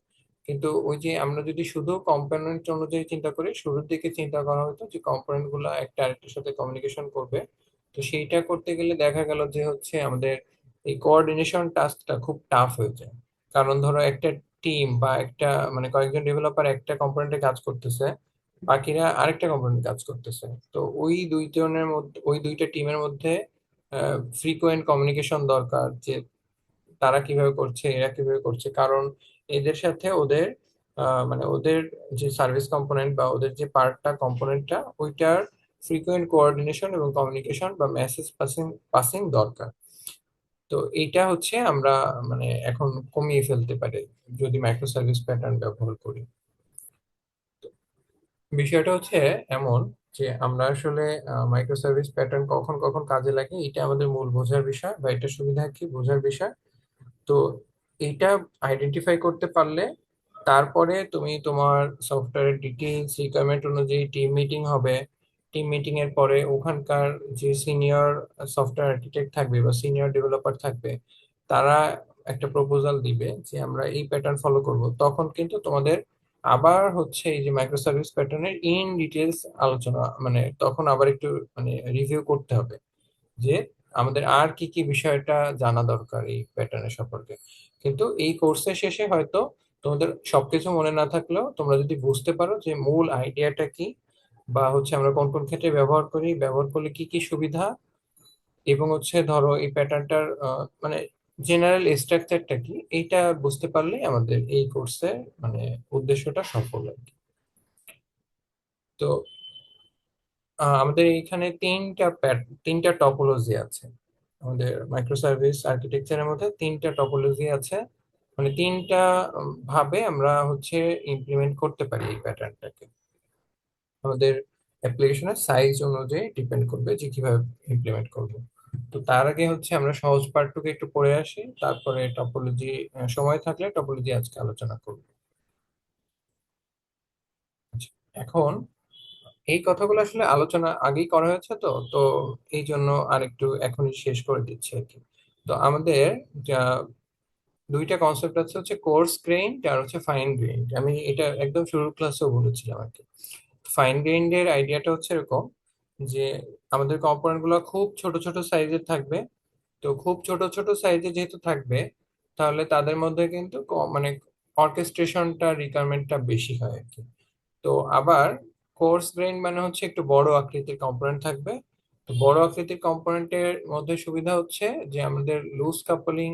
Speaker 1: কিন্তু ওই যে আমরা যদি শুধু কম্পোনেন্ট অনুযায়ী চিন্তা করি, শুরুর দিকে চিন্তা করা হতো যে কম্পোনেন্ট গুলো একটা আরেকটার সাথে কমিউনিকেশন করবে। তো সেইটা করতে গেলে দেখা গেল যে হচ্ছে আমাদের এই কোঅর্ডিনেশন টাস্কটা খুব টাফ হয়ে যায়। কারণ ধরো একটা টিম বা একটা মানে কয়েকজন ডেভেলপার একটা কম্পোনেন্টে কাজ করতেছে, বাকিরা আরেকটা কম্পোনেন্ট কাজ করতেছে। তো ওই দুইটা টিমের মধ্যে ফ্রিকোয়েন্ট কমিউনিকেশন দরকার, যে তারা কিভাবে করছে এরা কিভাবে করছে। কারণ এদের সাথে ওদের মানে ওদের যে সার্ভিস কম্পোনেন্ট বা ওদের যে পার্টটা কম্পোনেন্টটা ওইটার ফ্রিকোয়েন্ট কোঅর্ডিনেশন এবং কমিউনিকেশন বা মেসেজ পাসিং পাসিং দরকার। তো এইটা হচ্ছে আমরা মানে এখন কমিয়ে ফেলতে পারি যদি মাইক্রো সার্ভিস প্যাটার্ন ব্যবহার করি। বিষয়টা হচ্ছে এমন যে আমরা আসলে মাইক্রো সার্ভিস প্যাটার্ন কখন কখন কাজে লাগে এটা আমাদের মূল বোঝার বিষয়, বা এটা সুবিধা কি বোঝার বিষয়। তো এইটা আইডেন্টিফাই করতে পারলে তারপরে তুমি তোমার সফটওয়্যারের ডিটেইলস রিকোয়ারমেন্ট অনুযায়ী টিম মিটিং হবে। টিম মিটিং এর পরে ওখানকার যে সিনিয়র সফটওয়্যার আর্কিটেক্ট থাকবে বা সিনিয়র ডেভেলপার থাকবে, তারা একটা প্রপোজাল দিবে যে আমরা এই প্যাটার্ন ফলো করব, তখন কিন্তু তোমাদের আবার হচ্ছে এই যে মাইক্রো সার্ভিস প্যাটার্নের ইন ডিটেলস আলোচনা, মানে তখন আবার একটু মানে রিভিউ করতে হবে যে আমাদের আর কি কি বিষয়টা জানা দরকার এই প্যাটার্নের সম্পর্কে। কিন্তু এই কোর্সের শেষে হয়তো তোমাদের সবকিছু মনে না থাকলেও তোমরা যদি বুঝতে পারো যে মূল আইডিয়াটা কি, বা হচ্ছে আমরা কোন কোন ক্ষেত্রে ব্যবহার করি, ব্যবহার করলে কি কি সুবিধা, এবং হচ্ছে ধরো এই প্যাটার্নটার মানে জেনারেল স্ট্রাকচারটা কি, এইটা বুঝতে পারলেই আমাদের এই কোর্সে মানে উদ্দেশ্যটা সফল আর কি। তো আমাদের এখানে তিনটা টপোলজি আছে। আমাদের মাইক্রো সার্ভিস আর্কিটেকচারের মধ্যে তিনটা টপোলজি আছে, মানে তিনটা ভাবে আমরা হচ্ছে ইমপ্লিমেন্ট করতে পারি এই প্যাটার্নটাকে। আমাদের অ্যাপ্লিকেশনের সাইজ অনুযায়ী ডিপেন্ড করবে যে কিভাবে ইমপ্লিমেন্ট করব। তো তার আগে হচ্ছে আমরা সহজ পার্টটুকু একটু পড়ে আসি, তারপরে টপোলজি সময় থাকলে টপোলজি আজকে আলোচনা করব। আচ্ছা, এখন এই কথাগুলো আসলে আলোচনা আগেই করা হয়েছে, তো তো এই জন্য আর একটু এখনই শেষ করে দিচ্ছি আর কি। তো আমাদের যা দুইটা কনসেপ্ট আছে, হচ্ছে কোর্স গ্রেইনড আর হচ্ছে ফাইন গ্রেইনড। আমি এটা একদম শুরুর ক্লাসেও বলেছিলাম আর কি। ফাইন গ্রেইনড এর আইডিয়াটা হচ্ছে এরকম যে আমাদের কম্পোনেন্ট গুলো খুব ছোট ছোট সাইজের থাকবে। তো খুব ছোট ছোট সাইজে যেহেতু থাকবে, তাহলে তাদের মধ্যে কিন্তু মানে অর্কেস্ট্রেশনটা রিকোয়ারমেন্টটা বেশি হয় আর কি। তো আবার কোর্স গ্রেইন মানে হচ্ছে একটু বড় আকৃতির কম্পোনেন্ট থাকবে। তো বড় আকৃতির কম্পোনেন্টের মধ্যে সুবিধা হচ্ছে যে আমাদের লুজ কাপলিং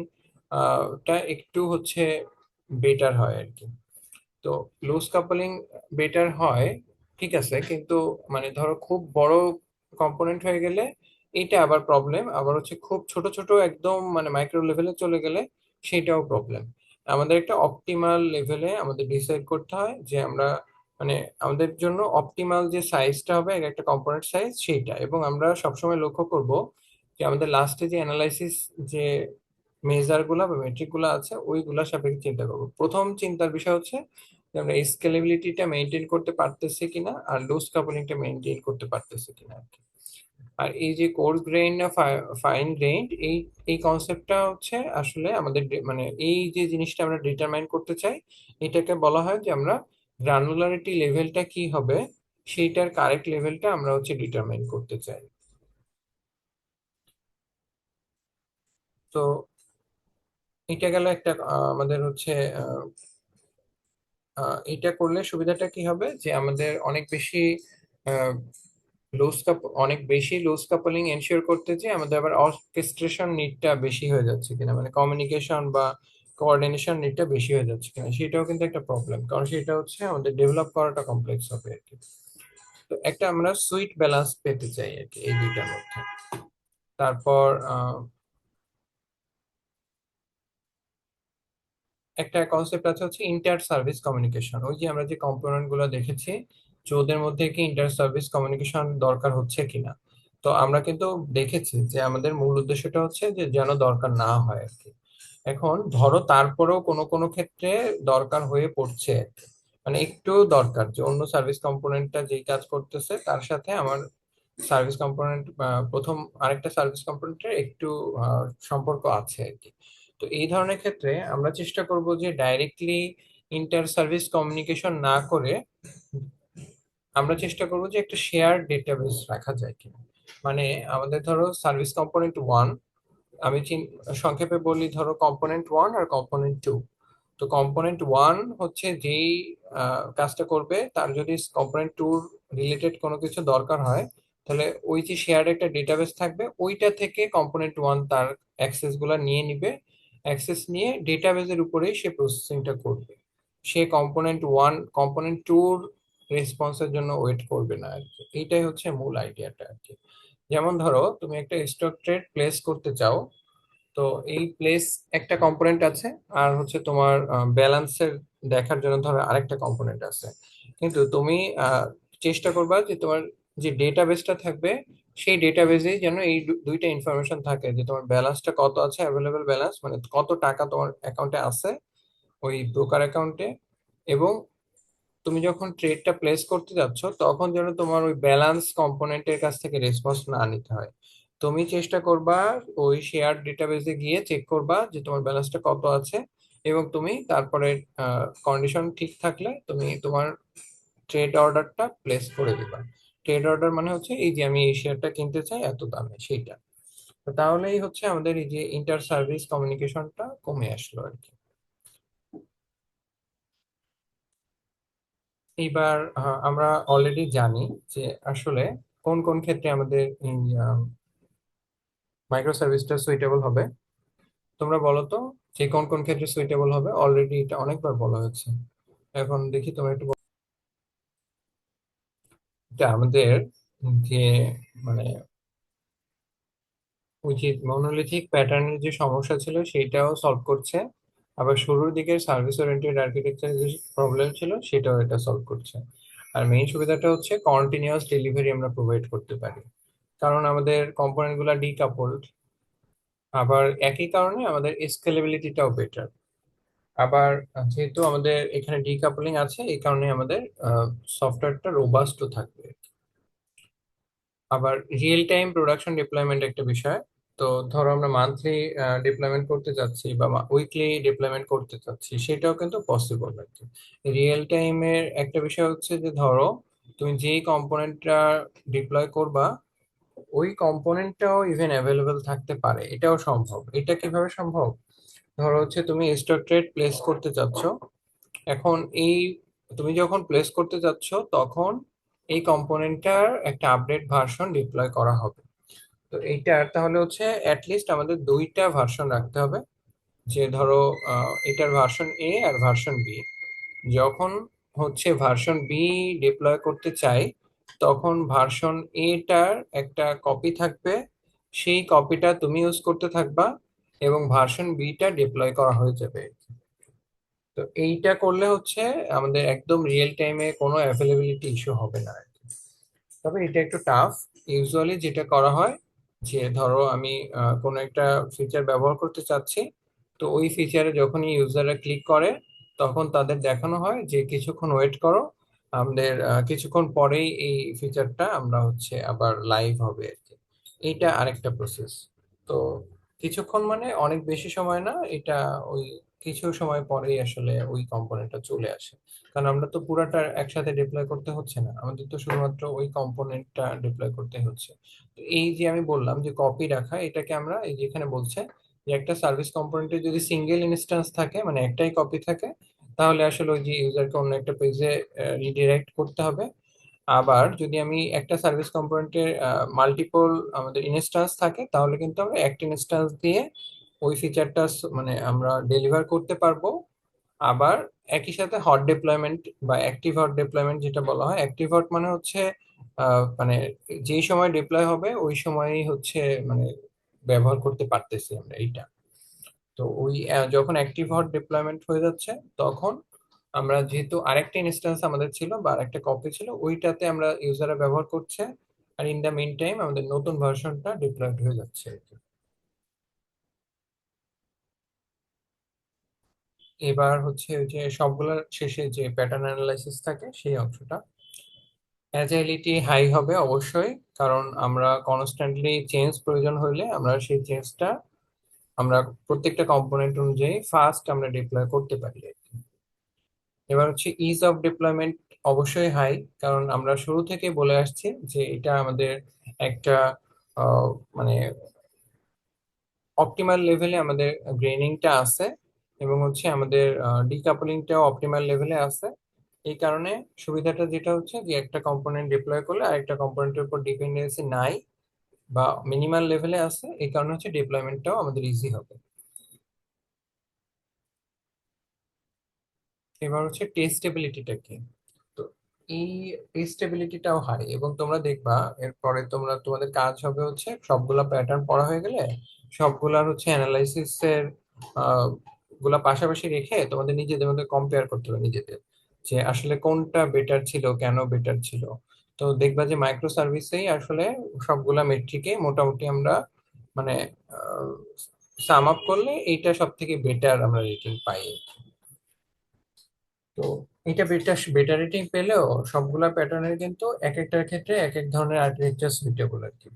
Speaker 1: টা একটু হচ্ছে বেটার হয় আর কি। তো লুজ কাপলিং বেটার হয়, ঠিক আছে, কিন্তু মানে ধরো খুব বড় কম্পোনেন্ট হয়ে গেলে এইটা আবার প্রবলেম, আবার হচ্ছে খুব ছোট ছোট একদম মানে মাইক্রো লেভেলে চলে গেলে সেটাও প্রবলেম। আমাদের একটা অপটিমাল লেভেলে আমাদের ডিসাইড করতে হয় যে আমরা মানে আমাদের জন্য অপটিমাল যে সাইজটা হবে এক একটা কম্পোনেন্ট সাইজ সেইটা, এবং আমরা সবসময় লক্ষ্য করব যে আমাদের লাস্টে যে অ্যানালাইসিস, যে মেজার গুলা বা মেট্রিক গুলা আছে ওইগুলা সাপেক্ষে চিন্তা করবো। প্রথম চিন্তার বিষয় হচ্ছে যে আমরা স্কেলেবিলিটিটা মেনটেন করতে পারতেছি কিনা আর লুজ কাপলিংটা মেনটেন করতে পারতেছি কিনা আর কি। আর এই যে কোর্স গ্রেইন না ফাইন গ্রেইন, এই এই কনসেপ্টটা হচ্ছে আসলে আমাদের মানে এই যে জিনিসটা আমরা ডিটারমাইন করতে চাই, এটাকে বলা হয় যে আমরা গ্রানুলারিটি লেভেলটা কি হবে সেইটার কারেক্ট লেভেলটা আমরা হচ্ছে ডিটারমাইন করতে চাই। তো এটা গেল একটা আমাদের হচ্ছে এটা করলে সুবিধাটা কি হবে যে আমাদের অনেক বেশি লুজ কাপলিং এনশিওর করতে যে আমাদের আবার অর্কেস্ট্রেশন নিডটা বেশি হয়ে যাচ্ছে কিনা, মানে কমিউনিকেশন বা কোঅর্ডিনেশন নিডটা বেশি হয়ে যাচ্ছে কিনা, সেটাও কিন্তু একটা প্রবলেম, কারণ সেটা হচ্ছে আমাদের ডেভেলপ করাটা কমপ্লেক্স হবে আর কি। তো একটা আমরা সুইট ব্যালেন্স পেতে চাই আর কি এই দুইটার মধ্যে। তারপর একটা কনসেপ্ট আছে হচ্ছে ইন্টার সার্ভিস কমিউনিকেশন। ওই যে আমরা যে কম্পোনেন্ট গুলো দেখেছি যে ওদের মধ্যে কি ইন্টার সার্ভিস কমিউনিকেশন দরকার হচ্ছে কিনা। তো আমরা কিন্তু দেখেছি যে আমাদের মূল উদ্দেশ্যটা হচ্ছে যে যেন দরকার না হয় আর কি। এখন ধরো তারপরেও কোনো কোনো ক্ষেত্রে দরকার হয়ে পড়ছে আর কি। মানে একটু দরকার যে অন্য সার্ভিস কম্পোনেন্টটা যেই কাজ করতেছে তার সাথে আমার সার্ভিস কম্পোনেন্ট প্রথম আরেকটা সার্ভিস কম্পোনেন্টের একটু সম্পর্ক আছে আর কি। তো এই ধরনের ক্ষেত্রে আমরা চেষ্টা করব যে ডাইরেক্টলি ইন্টার সার্ভিস কমিউনিকেশন না করে আমরা চেষ্টা করব যে একটা শেয়ার ডেটাবেস রাখা যায় কিনা। মানে আমাদের ধরো সার্ভিস কম্পোনেন্ট ওয়ান, আমি সংক্ষেপে বলি, ধরো কম্পোনেন্ট ওয়ান আর কম্পোনেন্ট টু। তো কম্পোনেন্ট ওয়ান হচ্ছে যেই কাজটা করবে, তার যদি কম্পোনেন্ট টু রিলেটেড কোনো কিছু দরকার হয়, তাহলে ওই যে শেয়ার একটা ডেটাবেস থাকবে ওইটা থেকে কম্পোনেন্ট ওয়ান তার অ্যাক্সেস গুলা নিয়ে নিবে। অ্যাক্সেস নিয়ে ডেটাবেসের উপরেই সে প্রসেসিংটা করবে। সে কম্পোনেন্ট টুর রেসপন্সের জন্য ওয়েট করবে না আর কি। এইটাই হচ্ছে মূল আইডিয়াটা আর কি। যেমন ধরো তুমি একটা স্টক ট্রেড প্লেস করতে চাও, তো এই প্লেস একটা কম্পোনেন্ট আছে, আর হচ্ছে তোমার ব্যালেন্সের দেখার জন্য ধরো আরেকটা কম্পোনেন্ট আছে। কিন্তু তুমি চেষ্টা করবা যে তোমার যে ডেটাবেসটা থাকবে সেই ডেটাবেসেই যেন এই দুইটা ইনফরমেশন থাকে, যে তোমার ব্যালেন্সটা কত আছে, অ্যাভেলেবল ব্যালেন্স মানে কত টাকা তোমার অ্যাকাউন্টে আছে ওই ব্রোকার অ্যাকাউন্টে, এবং তুমি যখন ট্রেডটা প্লেস করতে যাচ্ছ তখন যেন তোমার ওই ব্যালেন্স কম্পোনেন্টের কাছ থেকে রেসপন্স না নিতে হয়। তুমি চেষ্টা করবা ওই শেয়ার ডেটাবেসে গিয়ে চেক করবা যে তোমার ব্যালেন্সটা কত আছে, এবং তুমি তারপরে কন্ডিশন ঠিক থাকলে তুমি তোমার ট্রেড অর্ডারটা প্লেস করে দিবা। ট্রেড অর্ডার মানে হচ্ছে এই যে আমি এই শেয়ারটা কিনতে চাই এত দামে, সেইটা। তো তাহলেই হচ্ছে আমাদের এই যে ইন্টার সার্ভিস কমিউনিকেশনটা কমে আসলো আর কি। এইবার আমরা অলরেডি জানি যে আসলে কোন কোন ক্ষেত্রে আমাদের এই মাইক্রো সার্ভিসটা সুইটেবল হবে। তোমরা বলো তো যে কোন কোন ক্ষেত্রে সুইটেবল হবে, অলরেডি এটা অনেকবার বলা হয়েছে। এখন দেখি তোমরা একটু এটা আমাদের যে মানে ওই যে মনোলিথিক প্যাটার্নের যে সমস্যা ছিল সেটাও সলভ করছে, আবার শুরুর দিকের সার্ভিস ওরিয়েন্টেড আর্কিটেকচারের যে প্রবলেম ছিল সেটাও এটা সলভ করছে। আর মেইন সুবিধাটা হচ্ছে কন্টিনিউয়াস ডেলিভারি আমরা প্রোভাইড করতে পারি, কারণ আমাদের কম্পোনেন্ট গুলা ডিকাপলড। আবার একই কারণে আমাদের স্কেলেবিলিটিটাও বেটার। আবার যেহেতু আমাদের এখানে ডিকাপলিং আছে, এই কারণে আমাদের সফটওয়্যারটা রোবাস্টও থাকবে। আবার রিয়েল টাইম প্রোডাকশন ডিপ্লয়মেন্ট একটা বিষয়। তো ধরো আমরা মান্থলি ডিপ্লয়মেন্ট করতে চাচ্ছি বা উইকলি ডিপ্লয়মেন্ট করতে চাচ্ছি, সেটাও কিন্তু পসিবল আর কি। রিয়েল টাইমের একটা বিষয় হচ্ছে যে ধরো তুমি যেই কম্পোনেন্টটা ডিপ্লয় করবা ওই কম্পোনেন্টটাও ইভেন অ্যাভেলেবেল থাকতে পারে, এটাও সম্ভব। এটা কিভাবে সম্ভব? ধরো হচ্ছে তুমি স্টক ট্রেড প্লেস করতে চাচ্ছ, এখন এই তুমি যখন প্লেস করতে যাচ্ছ তখন এই কম্পোনেন্টটার একটা আপডেট ভার্সন ডিপ্লয় করা হবে। তো এইটার তাহলে হচ্ছে অ্যাটলিস্ট আমাদের দুইটা ভার্সন রাখতে হবে। যে ধরো এটার ভার্সন এ আর ভার্সন বি। যখন হচ্ছে ভার্সন বি ডিপ্লয় করতে চাই, তখন ভার্সন এটার একটা কপি থাকবে, সেই কপিটা তুমি ইউজ করতে থাকবা, এবং ভার্সন বিটা ডিপ্লয় করা হয়ে যাবে। তো এইটা করলে হচ্ছে আমাদের একদম রিয়েল টাইমে কোনো অ্যাভেলেবিলিটি ইস্যু হবে না আর কি। তবে এটা একটু টাফ। ইউজুয়ালি যেটা করা হয় যে ধরো আমি কোনো একটা ফিচার ব্যবহার করতে চাচ্ছি, তো ওই ফিচারে যখনই ইউজাররা ক্লিক করে তখন তাদের দেখানো হয় যে কিছুক্ষণ ওয়েট করো, আমাদের কিছুক্ষণ পরেই এই ফিচারটা আমরা হচ্ছে আবার লাইভ হবে আর কি। এইটা আরেকটা প্রসেস। তো কিছুক্ষণ মানে অনেক বেশি সময় না, এটা ওই কিছু সময় পরেই আসলে ওই কম্পোনেন্টটা চলে আসে। কারণ আমরা তো পুরাটা একসাথে ডিপ্লয় করতে হচ্ছে না, আমাদের তো শুধুমাত্র ওই কম্পোনেন্টটা ডিপ্লয় করতে হচ্ছে। তো এই যে আমি বললাম যে কপি রাখা, এটাকে আমরা এই যে এখানে বলছে যে একটা সার্ভিস কম্পোনেন্টে যদি সিঙ্গেল ইনস্ট্যান্স থাকে, মানে একটাই কপি থাকে, তাহলে আসলে ওই যে ইউজারকে অন্য একটা পেজে রিডিরেক্ট করতে হবে। আবার যদি আমি একটা সার্ভিস কম্পোনেন্টের মাল্টিপল আমাদের ইনস্ট্যান্স থাকে, তাহলে কিন্তু আমরা একটা ইনস্ট্যান্স দিয়ে ওই ফিচারটা মানে আমরা ডেলিভার করতে পারবো। আবার একই সাথে হট ডিপ্লয়মেন্ট বা অ্যাক্টিভ হট ডিপ্লয়মেন্ট যেটা বলা হয়, অ্যাক্টিভ হট মানে হচ্ছে মানে যেই সময় ডিপ্লয় হবে ওই সময়ই হচ্ছে মানে ব্যবহার করতে পারতেছি আমরা এইটা। তো ওই যখন অ্যাক্টিভ হট ডিপ্লয়মেন্ট হয়ে যাচ্ছে, তখন আমরা যেহেতু আরেকটা ইনস্ট্যান্স আমাদের ছিল বা আরেকটা কপি ছিল, ওইটাতে আমরা ইউজাররা ব্যবহার করছে, আর ইন দ্য মিন টাইম আমাদের নতুন ভার্সনটা ডিপ্লয়েড হয়ে যাচ্ছে আর কি। এবার হচ্ছে ওই যে সবগুলোর শেষে যে প্যাটার্ন অ্যানালাইসিস থাকে সেই অংশটা। অ্যাজাইলিটি হাই হবে অবশ্যই, কারণ আমরা কনস্ট্যান্টলি চেঞ্জ প্রয়োজন হলে আমরা সেই চেঞ্জটা আমরা প্রত্যেকটা কম্পোনেন্ট অনুযায়ী ফাস্ট আমরা ডিপ্লয় করতে পারি আর কি। এবার হচ্ছে ইজ অফ ডিপ্লয়মেন্ট অবশ্যই হাই, কারণ আমরা শুরু থেকে বলে আসছি যে এটা আমাদের একটা আহ, মানে অপটিমাল লেভেলে আমাদের গ্রেনিংটা আছে, এবং হচ্ছে আমাদের ডিকাপলিংটাও অপটিমাল লেভেলে আছে। এই কারণে সুবিধাটা যেটা হচ্ছে যে একটা কম্পোনেন্ট ডিপ্লয় করলে আরেকটা কম্পোনেন্টের উপর ডিপেন্ডেন্সি নাই বা মিনিমাল লেভেলে আছে, এই কারণে হচ্ছে ডিপ্লয়মেন্টটাও আমাদের ইজি হবে। এবার হচ্ছে টেস্টেবিলিটিটা কি। তো এই টেস্টেবিলিটিটাও হাই, এবং তোমরা দেখবা এরপরে তোমাদের কাজ হবে হচ্ছে সবগুলা প্যাটার্ন পড়া হয়ে গেলে সবগুলার হচ্ছে অ্যানালাইসিস এর গুলা পাশাপাশি রেখে তোমাদের নিজেদের মধ্যে কম্পেয়ার করতে হবে নিজেদের, যে আসলে কোনটা বেটার ছিল, কেন বেটার ছিল। তো দেখবা যে মাইক্রো সার্ভিসেই আসলে সবগুলা মেট্রিকে মোটামুটি আমরা মানে সাম আপ করলে এইটা সব থেকে বেটার আমরা রেটিং পাই। তো এটা বেটার বেটার রেটিং পেলেও সবগুলা প্যাটার্নের কিন্তু এক একটার ক্ষেত্রে এক এক ধরনের আর্কিটেকচার সুইটেবল আর কি।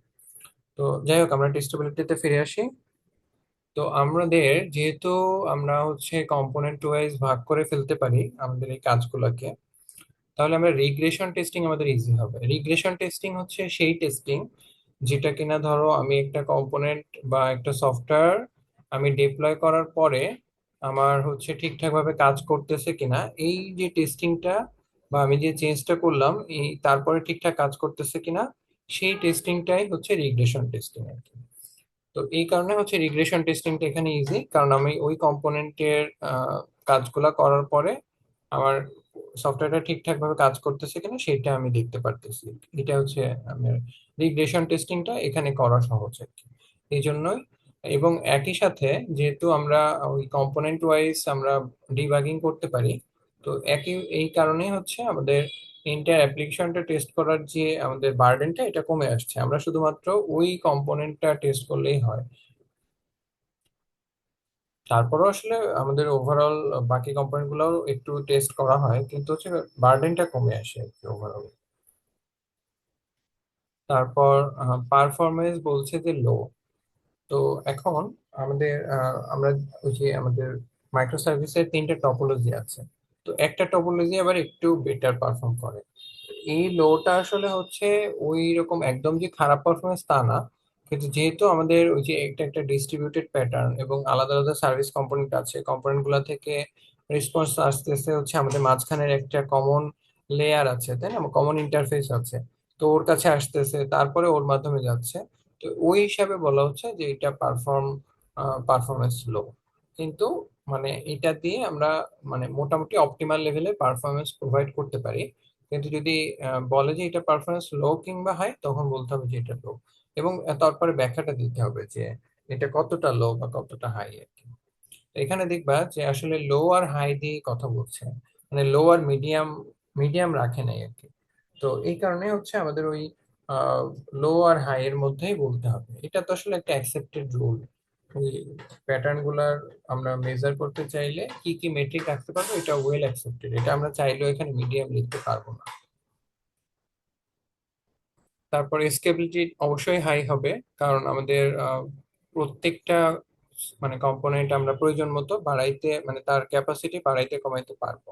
Speaker 1: তো যাই হোক, আমরা টেস্টেবিলিটিতে ফিরে আসি। তো আমাদের যেহেতু আমরা হচ্ছে কম্পোনেন্ট ওয়াইজ ভাগ করে ফেলতে পারি আমাদের এই কাজগুলোকে, তাহলে আমরা রিগ্রেশন টেস্টিং আমাদের ইজি হবে। রিগ্রেশন টেস্টিং হচ্ছে সেই টেস্টিং যেটা কিনা ধরো আমি একটা কম্পোনেন্ট বা একটা সফটওয়্যার আমি ডিপ্লয় করার পরে আমার হচ্ছে ঠিকঠাক ভাবে কাজ করতেছে কিনা, এই যে টেস্টিংটা বা আমি যে চেঞ্জটা করলাম এই তারপরে ঠিকঠাক কাজ করতেছে কিনা, সেই টেস্টিংটাই হচ্ছে রিগ্রেশন টেস্টিং আর কি। তো এই কারণে হচ্ছে রিগ্রেশন টেস্টিংটা এখানে ইজি, কারণ আমি ওই কম্পোনেন্টের কাজগুলা করার পরে আমার সফটওয়্যারটা ঠিকঠাক ভাবে কাজ করতেছে কিনা সেটা আমি দেখতে পারতেছি। এটা হচ্ছে আমার রিগ্রেশন টেস্টিংটা এখানে করা সহজ আর কি। এই জন্যই, এবং একই সাথে যেহেতু আমরা ওই কম্পোনেন্ট ওয়াইজ আমরা ডিবাগিং করতে পারি, তো একই এই কারণেই হচ্ছে আমাদের এন্টায়ার অ্যাপ্লিকেশনটা টেস্ট করার যে আমাদের বার্ডেনটা এটা কমে আসছে, আমরা শুধুমাত্র ওই কম্পোনেন্টটা টেস্ট করলেই হয়। তারপরও আসলে আমাদের ওভারঅল বাকি কম্পোনেন্ট গুলো একটু টেস্ট করা হয়, কিন্তু হচ্ছে বার্ডেনটা কমে আসে আর কি ওভারঅল। তারপর পারফরমেন্স বলছে যে লো। তো এখন আমাদের আমরা ওই যে আমাদের মাইক্রো সার্ভিসের তিনটা টপোলজি আছে। তো একটা টপোলজি আবার একটু বেটার পারফর্ম করে। এই লোটা আসলে হচ্ছে ওই রকম একদম যে খারাপ পারফরমেন্স তা না, কিন্তু যেহেতু আমাদের ওই যে একটা একটা ডিস্ট্রিবিউটেড প্যাটার্ন এবং আলাদা আলাদা সার্ভিস কম্পোনেন্ট আছে, কম্পোনেন্ট গুলা থেকে রেসপন্স আসতেছে হচ্ছে আমাদের মাঝখানের একটা কমন লেয়ার আছে, তাই না, কমন ইন্টারফেস আছে। তো ওর কাছে আসতেছে, তারপরে ওর মাধ্যমে যাচ্ছে। তো ওই হিসাবে বলা হচ্ছে যে এটা পারফরমেন্স লো। কিন্তু মানে এটা দিয়ে আমরা মানে মোটামুটি অপটিমাল লেভেলে পারফরমেন্স প্রোভাইড করতে পারি। কিন্তু যদি বলে যে এটা পারফরমেন্স লো কিংবা হাই, তখন বলতে হবে যে এটা লো। এবং তারপরে ব্যাখ্যাটা দিতে হবে যে এটা কতটা লো বা কতটা হাই আর কি। তো এখানে দেখবা যে আসলে লো আর হাই দিয়ে কথা বলছে, মানে লো আর মিডিয়াম, মিডিয়াম রাখে নাই আর কি। তো এই কারণে হচ্ছে আমাদের ওই লো আর হাই এর মধ্যেই বলতে হবে। এটা তো আসলে একটা অ্যাকসেপ্টেড রুল। ওই প্যাটার্ন গুলার আমরা মেজার করতে চাইলে কি কি মেট্রিক রাখতে পারবো, এটা ওয়েল অ্যাকসেপ্টেড, এটা আমরা চাইলেও এখানে মিডিয়াম লিখতে পারবো না। তারপর স্কেবিলিটি অবশ্যই হাই হবে, কারণ আমাদের প্রত্যেকটা মানে কম্পোনেন্ট আমরা প্রয়োজন মতো বাড়াইতে, মানে তার ক্যাপাসিটি বাড়াইতে কমাইতে পারবো।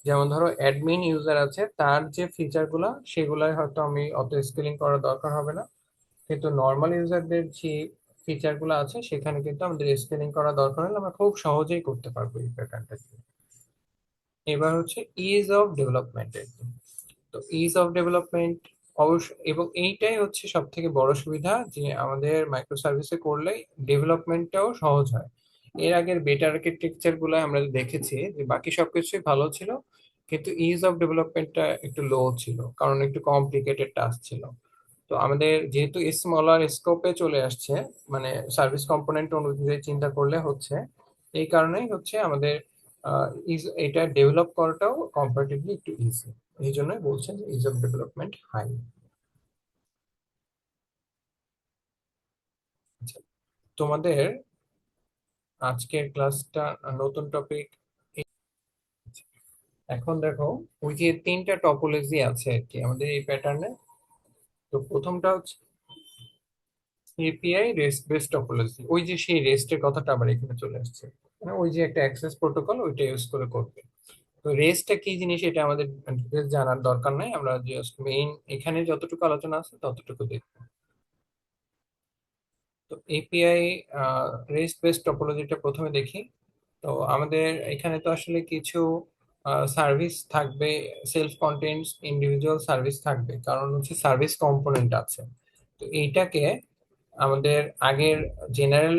Speaker 1: যেমন ধরো অ্যাডমিন ইউজার আছে, তার যে ফিচার গুলা সেগুলাই হয়তো আমি অত স্কেলিং করার দরকার হবে না, কিন্তু নর্মাল ইউজারদের যে ফিচার গুলো আছে সেখানে কিন্তু আমাদের স্কেলিং করা দরকার হলে আমরা খুব সহজেই করতে পারবো এই প্যাটার্নটা। এবার হচ্ছে ইজ অফ ডেভেলপমেন্ট। তো ইজ অফ ডেভেলপমেন্ট অবশ্য, এবং এইটাই হচ্ছে সব থেকে বড় সুবিধা যে আমাদের মাইক্রো সার্ভিসে করলে ডেভেলপমেন্টটাও সহজ হয়। এর আগের বেটা আর্কিটেকচার গুলো আমরা দেখেছি যে বাকি সবকিছুই ভালো ছিল, কিন্তু ইজ অফ ডেভেলপমেন্টটা একটু লো ছিল, কারণ একটু কমপ্লিকেটেড টাস্ক ছিল। তো আমাদের যেহেতু স্মলার স্কোপে চলে আসছে, মানে সার্ভিস কম্পোনেন্ট অনুযায়ী চিন্তা করলে হচ্ছে, এই কারণেই হচ্ছে আমাদের এটা ডেভেলপ করাটাও কম্পারেটিভলি একটু ইজি। এই জন্যই বলছেন যে ইজ অফ ডেভেলপমেন্ট হাই। আচ্ছা, তোমাদের আজকের ক্লাসটা নতুন টপিক। এখন দেখো, ওই যে তিনটা টপোলজি আছে আর কি আমাদের এই প্যাটার্নে। তো প্রথমটা হচ্ছে এপিআই রেস্ট বেসড টপোলজি, ওই যে সেই রেস্টের কথাটা আবার এখানে চলে আসছে। মানে ওই যে একটা অ্যাক্সেস প্রোটোকল ওইটা ইউজ করে করবে। তো রেস্টটা কি জিনিস এটা আমাদের details জানার দরকার নাই, আমরা জাস্ট মেইন এখানে যতটুকু আলোচনা আছে ততটুকু দেখবো। তো এপিআই রেস্ট বেসড টপোলজিটা প্রথমে দেখি। তো আমাদের এখানে তো আসলে কিছু সার্ভিস থাকবে, সেলফ কন্টেন্টস ইন্ডিভিজুয়াল সার্ভিস থাকবে, কারণ হচ্ছে সার্ভিস কম্পোনেন্ট আছে। তো এইটাকে আমাদের আগের জেনারেল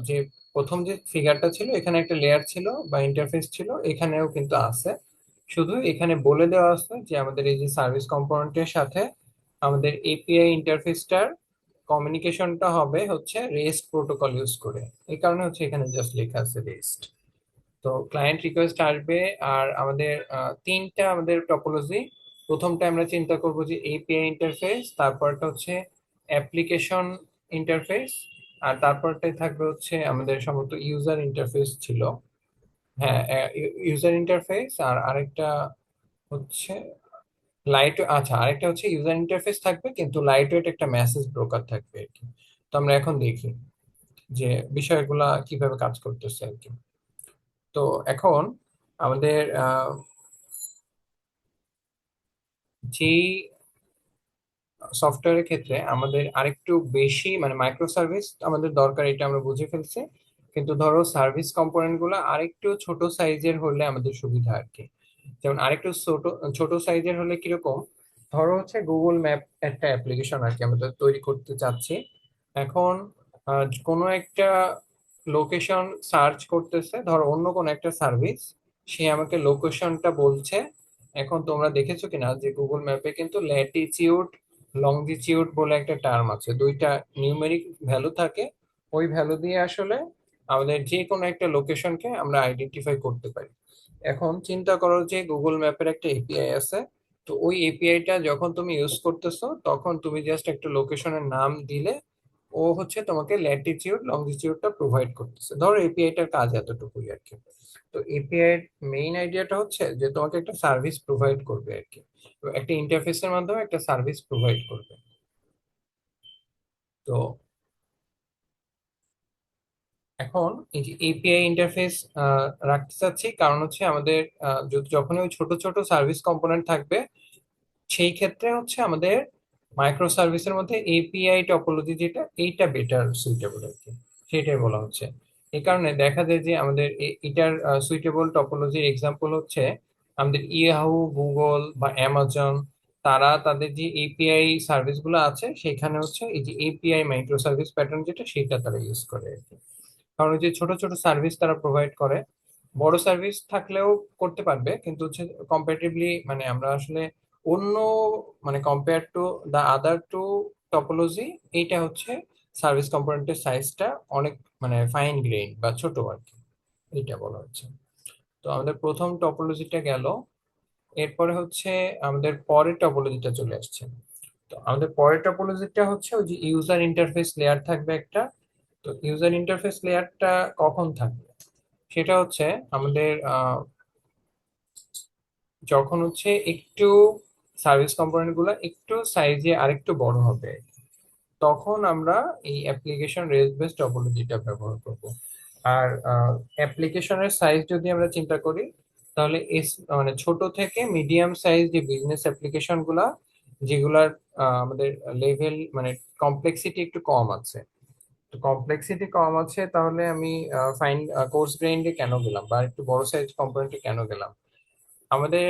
Speaker 1: যে প্রথম যে ফিগারটা ছিল এখানে একটা লেয়ার ছিল বা ইন্টারফেস ছিল, এখানেও কিন্তু আছে। শুধু এখানে বলে দেওয়া আছে যে আমাদের এই যে সার্ভিস কম্পোনেন্টের সাথে আমাদের এপিআই ইন্টারফেসটার কমিউনিকেশনটা হবে হচ্ছে রেস্ট প্রোটোকল ইউজ করে। এই কারণে হচ্ছে এখানে জাস্ট লেখা আছে রেস্ট। তো ক্লায়েন্ট রিকোয়েস্ট আসবে, আর আমাদের তিনটা আমাদের টপোলজি। প্রথমটা আমরা চিন্তা করব যে এপিআই ইন্টারফেস, তারপরটা হচ্ছে অ্যাপ্লিকেশন ইন্টারফেস, আর তারপরটাই থাকবে হচ্ছে আমাদের সম্ভবত ইউজার ইন্টারফেস ছিল। হ্যাঁ, ইউজার ইন্টারফেস, আর আরেকটা হচ্ছে লাইট, আচ্ছা আরেকটা হচ্ছে ইউজার ইন্টারফেস থাকবে কিন্তু লাইট ওয়েট একটা মেসেজ ব্রোকার থাকবে আর কি। তো আমরা এখন দেখি যে বিষয়গুলা কিভাবে কাজ করতেছে আর কি। তো এখন আমাদের যেই সফটওয়্যারের ক্ষেত্রে আমাদের আরেকটু বেশি মানে মাইক্রো সার্ভিস আমাদের দরকার, এটা আমরা বুঝে ফেলছি। কিন্তু ধরো সার্ভিস কম্পোনেন্ট গুলো আরেকটু ছোট সাইজের হলে আমাদের সুবিধা আর কি। যেমন আরেকটু ছোট ছোট সাইজের হলে কিরকম, ধরো হচ্ছে গুগল ম্যাপ একটা অ্যাপ্লিকেশন আর কি আমাদের তৈরি করতে চাচ্ছি। এখন কোনো একটা লোকেশন সার্চ করতেছে, ধরো অন্য কোনো একটা সার্ভিস, সে আমাকে লোকেশনটা বলছে। এখন তোমরা দেখেছো কিনা যে গুগল ম্যাপে কিন্তু ল্যাটিচিউড লংজিটিউড বলে একটা টার্ম আছে, দুইটা নিউমেরিক ভ্যালু থাকে। ওই ভ্যালু দিয়ে আসলে আমাদের যে কোনো একটা লোকেশনকে আমরা আইডেন্টিফাই করতে পারি। এখন চিন্তা করো যে গুগল ম্যাপের একটা এপিআই আছে। তো ওই এপিআইটা যখন তুমি ইউজ করতেছো তখন তুমি জাস্ট একটা লোকেশনের নাম দিলে ও হচ্ছে তোমাকে ল্যাটিটিউড লংজিটিউডটা প্রোভাইড করতেছে। ধরো এপিআইটার কাজ এতটুকুই আর কি। তো এপিআই এর মেইন আইডিয়াটা হচ্ছে যে তোমাকে একটা সার্ভিস প্রোভাইড করবে আর কি। তো একটা ইন্টারফেসের মাধ্যমে একটা সার্ভিস প্রোভাইড করবে। তো এখন এই যে এপিআই ইন্টারফেস রাখতে চাচ্ছি কারণ হচ্ছে আমাদের যখন ওই ছোট ছোট সার্ভিস কম্পোনেন্ট থাকবে, সেই ক্ষেত্রে হচ্ছে আমাদের মাইক্রো সার্ভিসের মধ্যে এপিআই টপোলজি যেটা, এইটা বেটার সুইটেবল আর কি। সেটাই বলা হচ্ছে। এই কারণে দেখা যায় যে আমাদের এটার সুইটেবল টপোলজির এক্সাম্পল হচ্ছে আমাদের ইয়াহু, গুগল বা অ্যামাজন। তারা তাদের যে এপিআই সার্ভিস গুলো আছে সেখানে হচ্ছে এই যে এপিআই মাইক্রো সার্ভিস প্যাটার্ন যেটা, সেটা তারা ইউজ করে আর কি। কারণ ওই যে ছোট ছোট সার্ভিস তারা প্রোভাইড করে, বড় সার্ভিস থাকলেও করতে পারবে, কিন্তু হচ্ছে কম্পারেটিভলি মানে আমরা আসলে অন্য মানে compare to the other to topology, এইটা হচ্ছে সার্ভিস কম্পোনেন্টের সাইজটা অনেক মানে ফাইন গ্রেইন বা ছোট আর কি, এইটা বলা হচ্ছে। তো আমাদের প্রথম টপোলজিটা গেল। এরপরে হচ্ছে আমাদের পরের টপোলজিটা চলে আসছে। তো আমাদের পরের টপোলজিটা হচ্ছে ওই যে ইউজার ইন্টারফেস লেয়ার থাকবে একটা। তো ইউজার ইন্টারফেস লেয়ারটা কখন থাকবে, সেটা হচ্ছে আমাদের যখন হচ্ছে একটু সার্ভিস কম্পোনেন্ট গুলো একটু সাইজে আরেকটু বড় হবে, তখন আমরা এই অ্যাপ্লিকেশন রেস বেস টপোলজিটা ব্যবহার করব। আর অ্যাপ্লিকেশনের সাইজ যদি আমরা চিন্তা করি, তাহলে মানে ছোট থেকে মিডিয়াম সাইজ যে বিজনেস অ্যাপ্লিকেশন গুলা, যেগুলার আমাদের লেভেল মানে কমপ্লেক্সিটি একটু কম আছে। তো কমপ্লেক্সিটি কম আছে তাহলে আমি ফাইন কোর্স গ্রেইন্ডে কেন গেলাম বা একটু বড় সাইজ কম্পোনেন্টে কেন গেলাম। আমাদের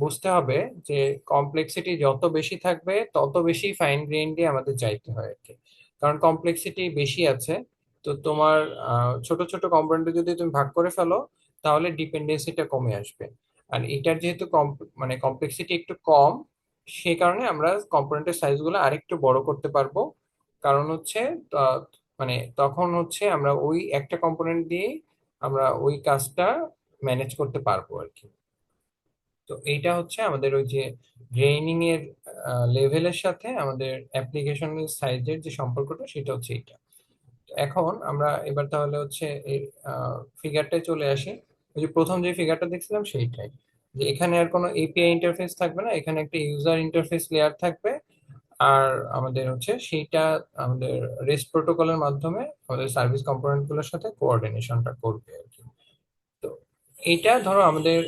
Speaker 1: বুঝতে হবে যে কমপ্লেক্সিটি যত বেশি থাকবে তত বেশি ফাইন গ্রেইনডে আমাদের যাইতে হয় আর কি। কারণ কমপ্লেক্সিটি বেশি আছে, তো তোমার ছোট ছোট কম্পোনেন্টে যদি তুমি ভাগ করে ফেলো তাহলে ডিপেন্ডেন্সিটা কমে আসবে। আর এটার যেহেতু মানে কমপ্লেক্সিটি একটু কম, সে কারণে আমরা কম্পোনেন্টের সাইজগুলো আরেকটু বড় করতে পারবো। কারণ হচ্ছে আহ, মানে তখন হচ্ছে আমরা ওই একটা কম্পোনেন্ট দিয়ে আমরা ওই কাজটা ম্যানেজ করতে পারবো আর কি। তো এইটা হচ্ছে আমাদের ওই যে গ্রেইনিং এর লেভেলের সাথে আমাদের অ্যাপ্লিকেশনের সাইজের যে সম্পর্কটা, সেটা হচ্ছে এইটা। তো এখন আমরা এবার তাহলে হচ্ছে এই ফিগারটায় চলে আসি। ওই যে প্রথম যে ফিগারটা দেখছিলাম সেইটাই, যে এখানে আর কোনো এপিআই ইন্টারফেস থাকবে না, এখানে একটা ইউজার ইন্টারফেস লেয়ার থাকবে। আর আমাদের হচ্ছে সেইটা আমাদের রেস্ট প্রোটোকলের মাধ্যমে আমাদের সার্ভিস কম্পোনেন্ট গুলোর সাথে কোঅর্ডিনেশনটা করবে আর কি। তো এইটা ধরো আমাদের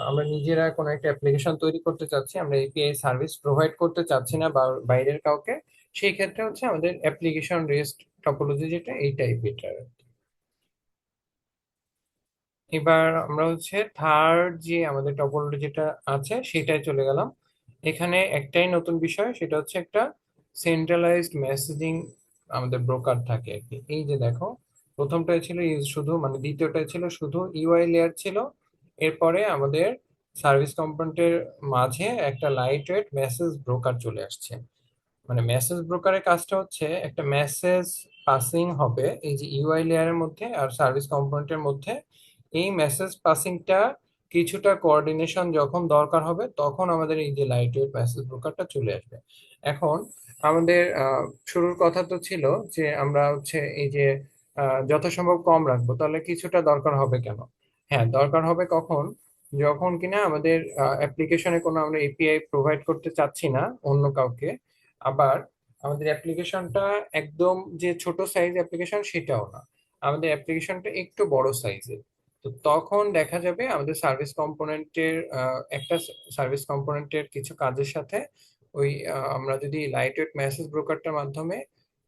Speaker 1: আমরা নিজেরা কোনো একটা অ্যাপ্লিকেশন তৈরি করতে চাচ্ছি, আমরা এপিআই সার্ভিস প্রোভাইড করতে চাচ্ছি না বা বাইরের কাউকে। সেই ক্ষেত্রে হচ্ছে আমাদের অ্যাপ্লিকেশন রেস্ট টপোলজি যেটা, এইটাই বেটার। এবার আমরা হচ্ছে থার্ড যে আমাদের টপোলজি যেটা আছে সেটাই চলে গেলাম। এখানে একটাই নতুন বিষয়, সেটা হচ্ছে একটা সেন্ট্রালাইজড মেসেজিং আমাদের ব্রোকার থাকে আর কি। এই যে দেখো, প্রথমটায় ছিল শুধু মানে দ্বিতীয়টায় ছিল শুধু ইউআই লেয়ার ছিল। এরপরে আমাদের সার্ভিস কম্পোনেন্টের মাঝে একটা লাইট ওয়েট মেসেজ ব্রোকার চলে আসছে। মানে মেসেজ ব্রোকারের কাজটা হচ্ছে একটা মেসেজ পাসিং হবে এই যে ইউআই লেয়ারের মধ্যে আর সার্ভিস কম্পোনেন্টের মধ্যে। এই মেসেজ পাসিংটা কিছুটা কোঅর্ডিনেশন যখন দরকার হবে তখন আমাদের এই যে লাইট ওয়েট মেসেজ ব্রোকারটা চলে আসবে। এখন আমাদের শুরুর কথা তো ছিল যে আমরা হচ্ছে এই যে যথাসম্ভব কম রাখবো, তাহলে কিছুটা দরকার হবে কেন? হ্যাঁ, দরকার হবে কখন, যখন কিনা আমাদের অ্যাপ্লিকেশনে কোনো আমরা এপিআই প্রোভাইড করতে চাচ্ছি না অন্য কাউকে। আবার আমাদের অ্যাপ্লিকেশনটা একদম যে ছোট সাইজ অ্যাপ্লিকেশন সেটাও না, আমাদের অ্যাপ্লিকেশনটা একটু বড় সাইজের। তো তখন দেখা যাবে আমাদের সার্ভিস কম্পোনেন্টের একটা সার্ভিস কম্পোনেন্টের কিছু কাজের সাথে ওই আমরা যদি লাইট ওয়েট মেসেজ ব্রোকারটার মাধ্যমে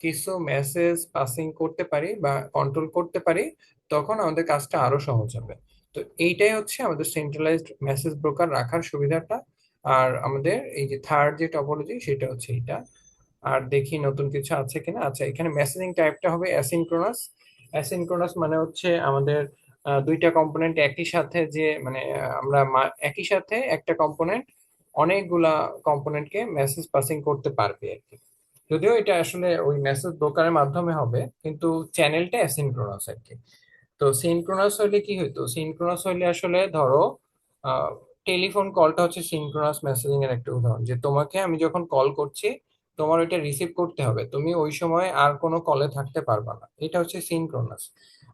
Speaker 1: কিছু মেসেজ পাসিং করতে পারি বা কন্ট্রোল করতে পারি, তখন আমাদের কাজটা আরো সহজ হবে। তো এইটাই হচ্ছে আমাদের সেন্ট্রালাইজড মেসেজ ব্রোকার রাখার সুবিধাটা। আর আমাদের এই যে থার্ড যে টপোলজি সেটা হচ্ছে এটা। আর দেখি নতুন কিছু আছে কিনা। আচ্ছা, এখানে মেসেজিং টাইপটা হবে অ্যাসিনক্রোনাস। অ্যাসিনক্রোনাস মানে হচ্ছে আমাদের দুইটা কম্পোনেন্ট একই সাথে যে মানে আমরা একই সাথে একটা কম্পোনেন্ট অনেকগুলা কম্পোনেন্টকে মেসেজ পাসিং করতে পারবে আর কি। যদিও এটা আসলে ওই মেসেজ ব্রোকারের মাধ্যমে হবে, কিন্তু চ্যানেলটা অ্যাসিনক্রোনাস আর কি। তো সিনক্রোনাস হইলে কি হইতো, সিনক্রোনাস হইলে আসলে ধরো টেলিফোন কলটা হচ্ছে সিনক্রোনাস মেসেজিং এর একটা উদাহরণ, যে তোমাকে আমি যখন কল করছি তোমার ওইটা রিসিভ করতে হবে, তুমি ওই সময় আর কোনো কলে থাকতে পারবা না, এটা হচ্ছে সিনক্রোনাস।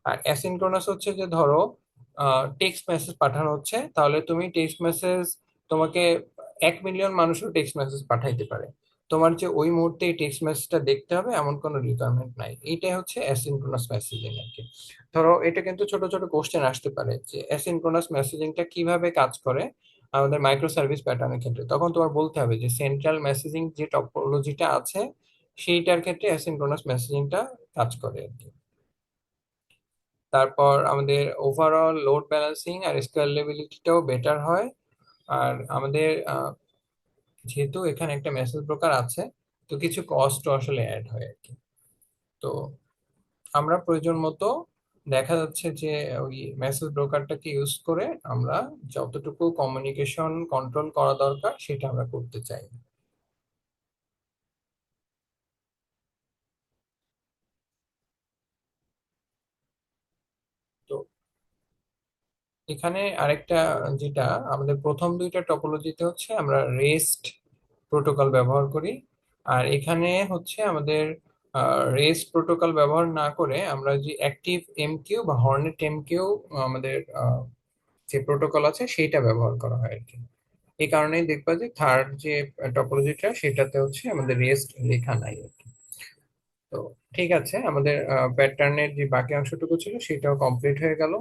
Speaker 1: আর অ্যাসিনক্রোনাস হচ্ছে যে ধরো টেক্সট মেসেজ পাঠানো হচ্ছে, তাহলে তুমি টেক্সট মেসেজ তোমাকে 1 মিলিয়ন মানুষও টেক্সট মেসেজ পাঠাইতে পারে, তোমার যে ওই মুহূর্তে এই টেক্সট মেসেজটা দেখতে হবে এমন কোনো রিকোয়ারমেন্ট নাই। এইটাই হচ্ছে অ্যাসিনক্রোনাস মেসেজিং আর কি। ধরো এটা কিন্তু ছোট ছোট কোশ্চেন আসতে পারে যে অ্যাসিনক্রোনাস মেসেজিংটা কিভাবে কাজ করে আমাদের মাইক্রো সার্ভিস প্যাটার্নের ক্ষেত্রে, তখন তোমার বলতে হবে যে সেন্ট্রাল মেসেজিং যে টপোলজিটা আছে সেইটার ক্ষেত্রে অ্যাসিনক্রোনাস মেসেজিংটা কাজ করে আর কি। তারপর আমাদের ওভারঅল লোড ব্যালেন্সিং আর স্কেলেবিলিটিটাও বেটার হয়। আর আমাদের যেহেতু এখানে একটা মেসেজ ব্রোকার আছে, তো কিছু কস্ট আসলে অ্যাড হয় আর কি। তো আমরা প্রয়োজন মতো দেখা যাচ্ছে যে ওই মেসেজ ব্রোকারটাকে ইউজ করে আমরা যতটুকু কমিউনিকেশন কন্ট্রোল করা দরকার সেটা আমরা করতে চাই। তো এখানে আরেকটা যেটা, আমাদের প্রথম দুইটা টপোলজিতে হচ্ছে আমরা রেস্ট প্রোটোকল ব্যবহার করি। আর এখানে হচ্ছে আমাদের রেস্ট প্রোটোকল ব্যবহার না করে আমরা যে অ্যাক্টিভ এমকিউ বা হর্নেট এমকিউ আমাদের যে প্রোটোকল আছে সেইটা ব্যবহার করা হয় আর কি। এই কারণেই দেখবা যে থার্ড যে টপোলজিটা সেটাতে হচ্ছে আমাদের রেস্ট লেখা নাই আর কি। তো ঠিক আছে, আমাদের প্যাটার্নের যে বাকি অংশটুকু ছিল সেটাও কমপ্লিট হয়ে গেল।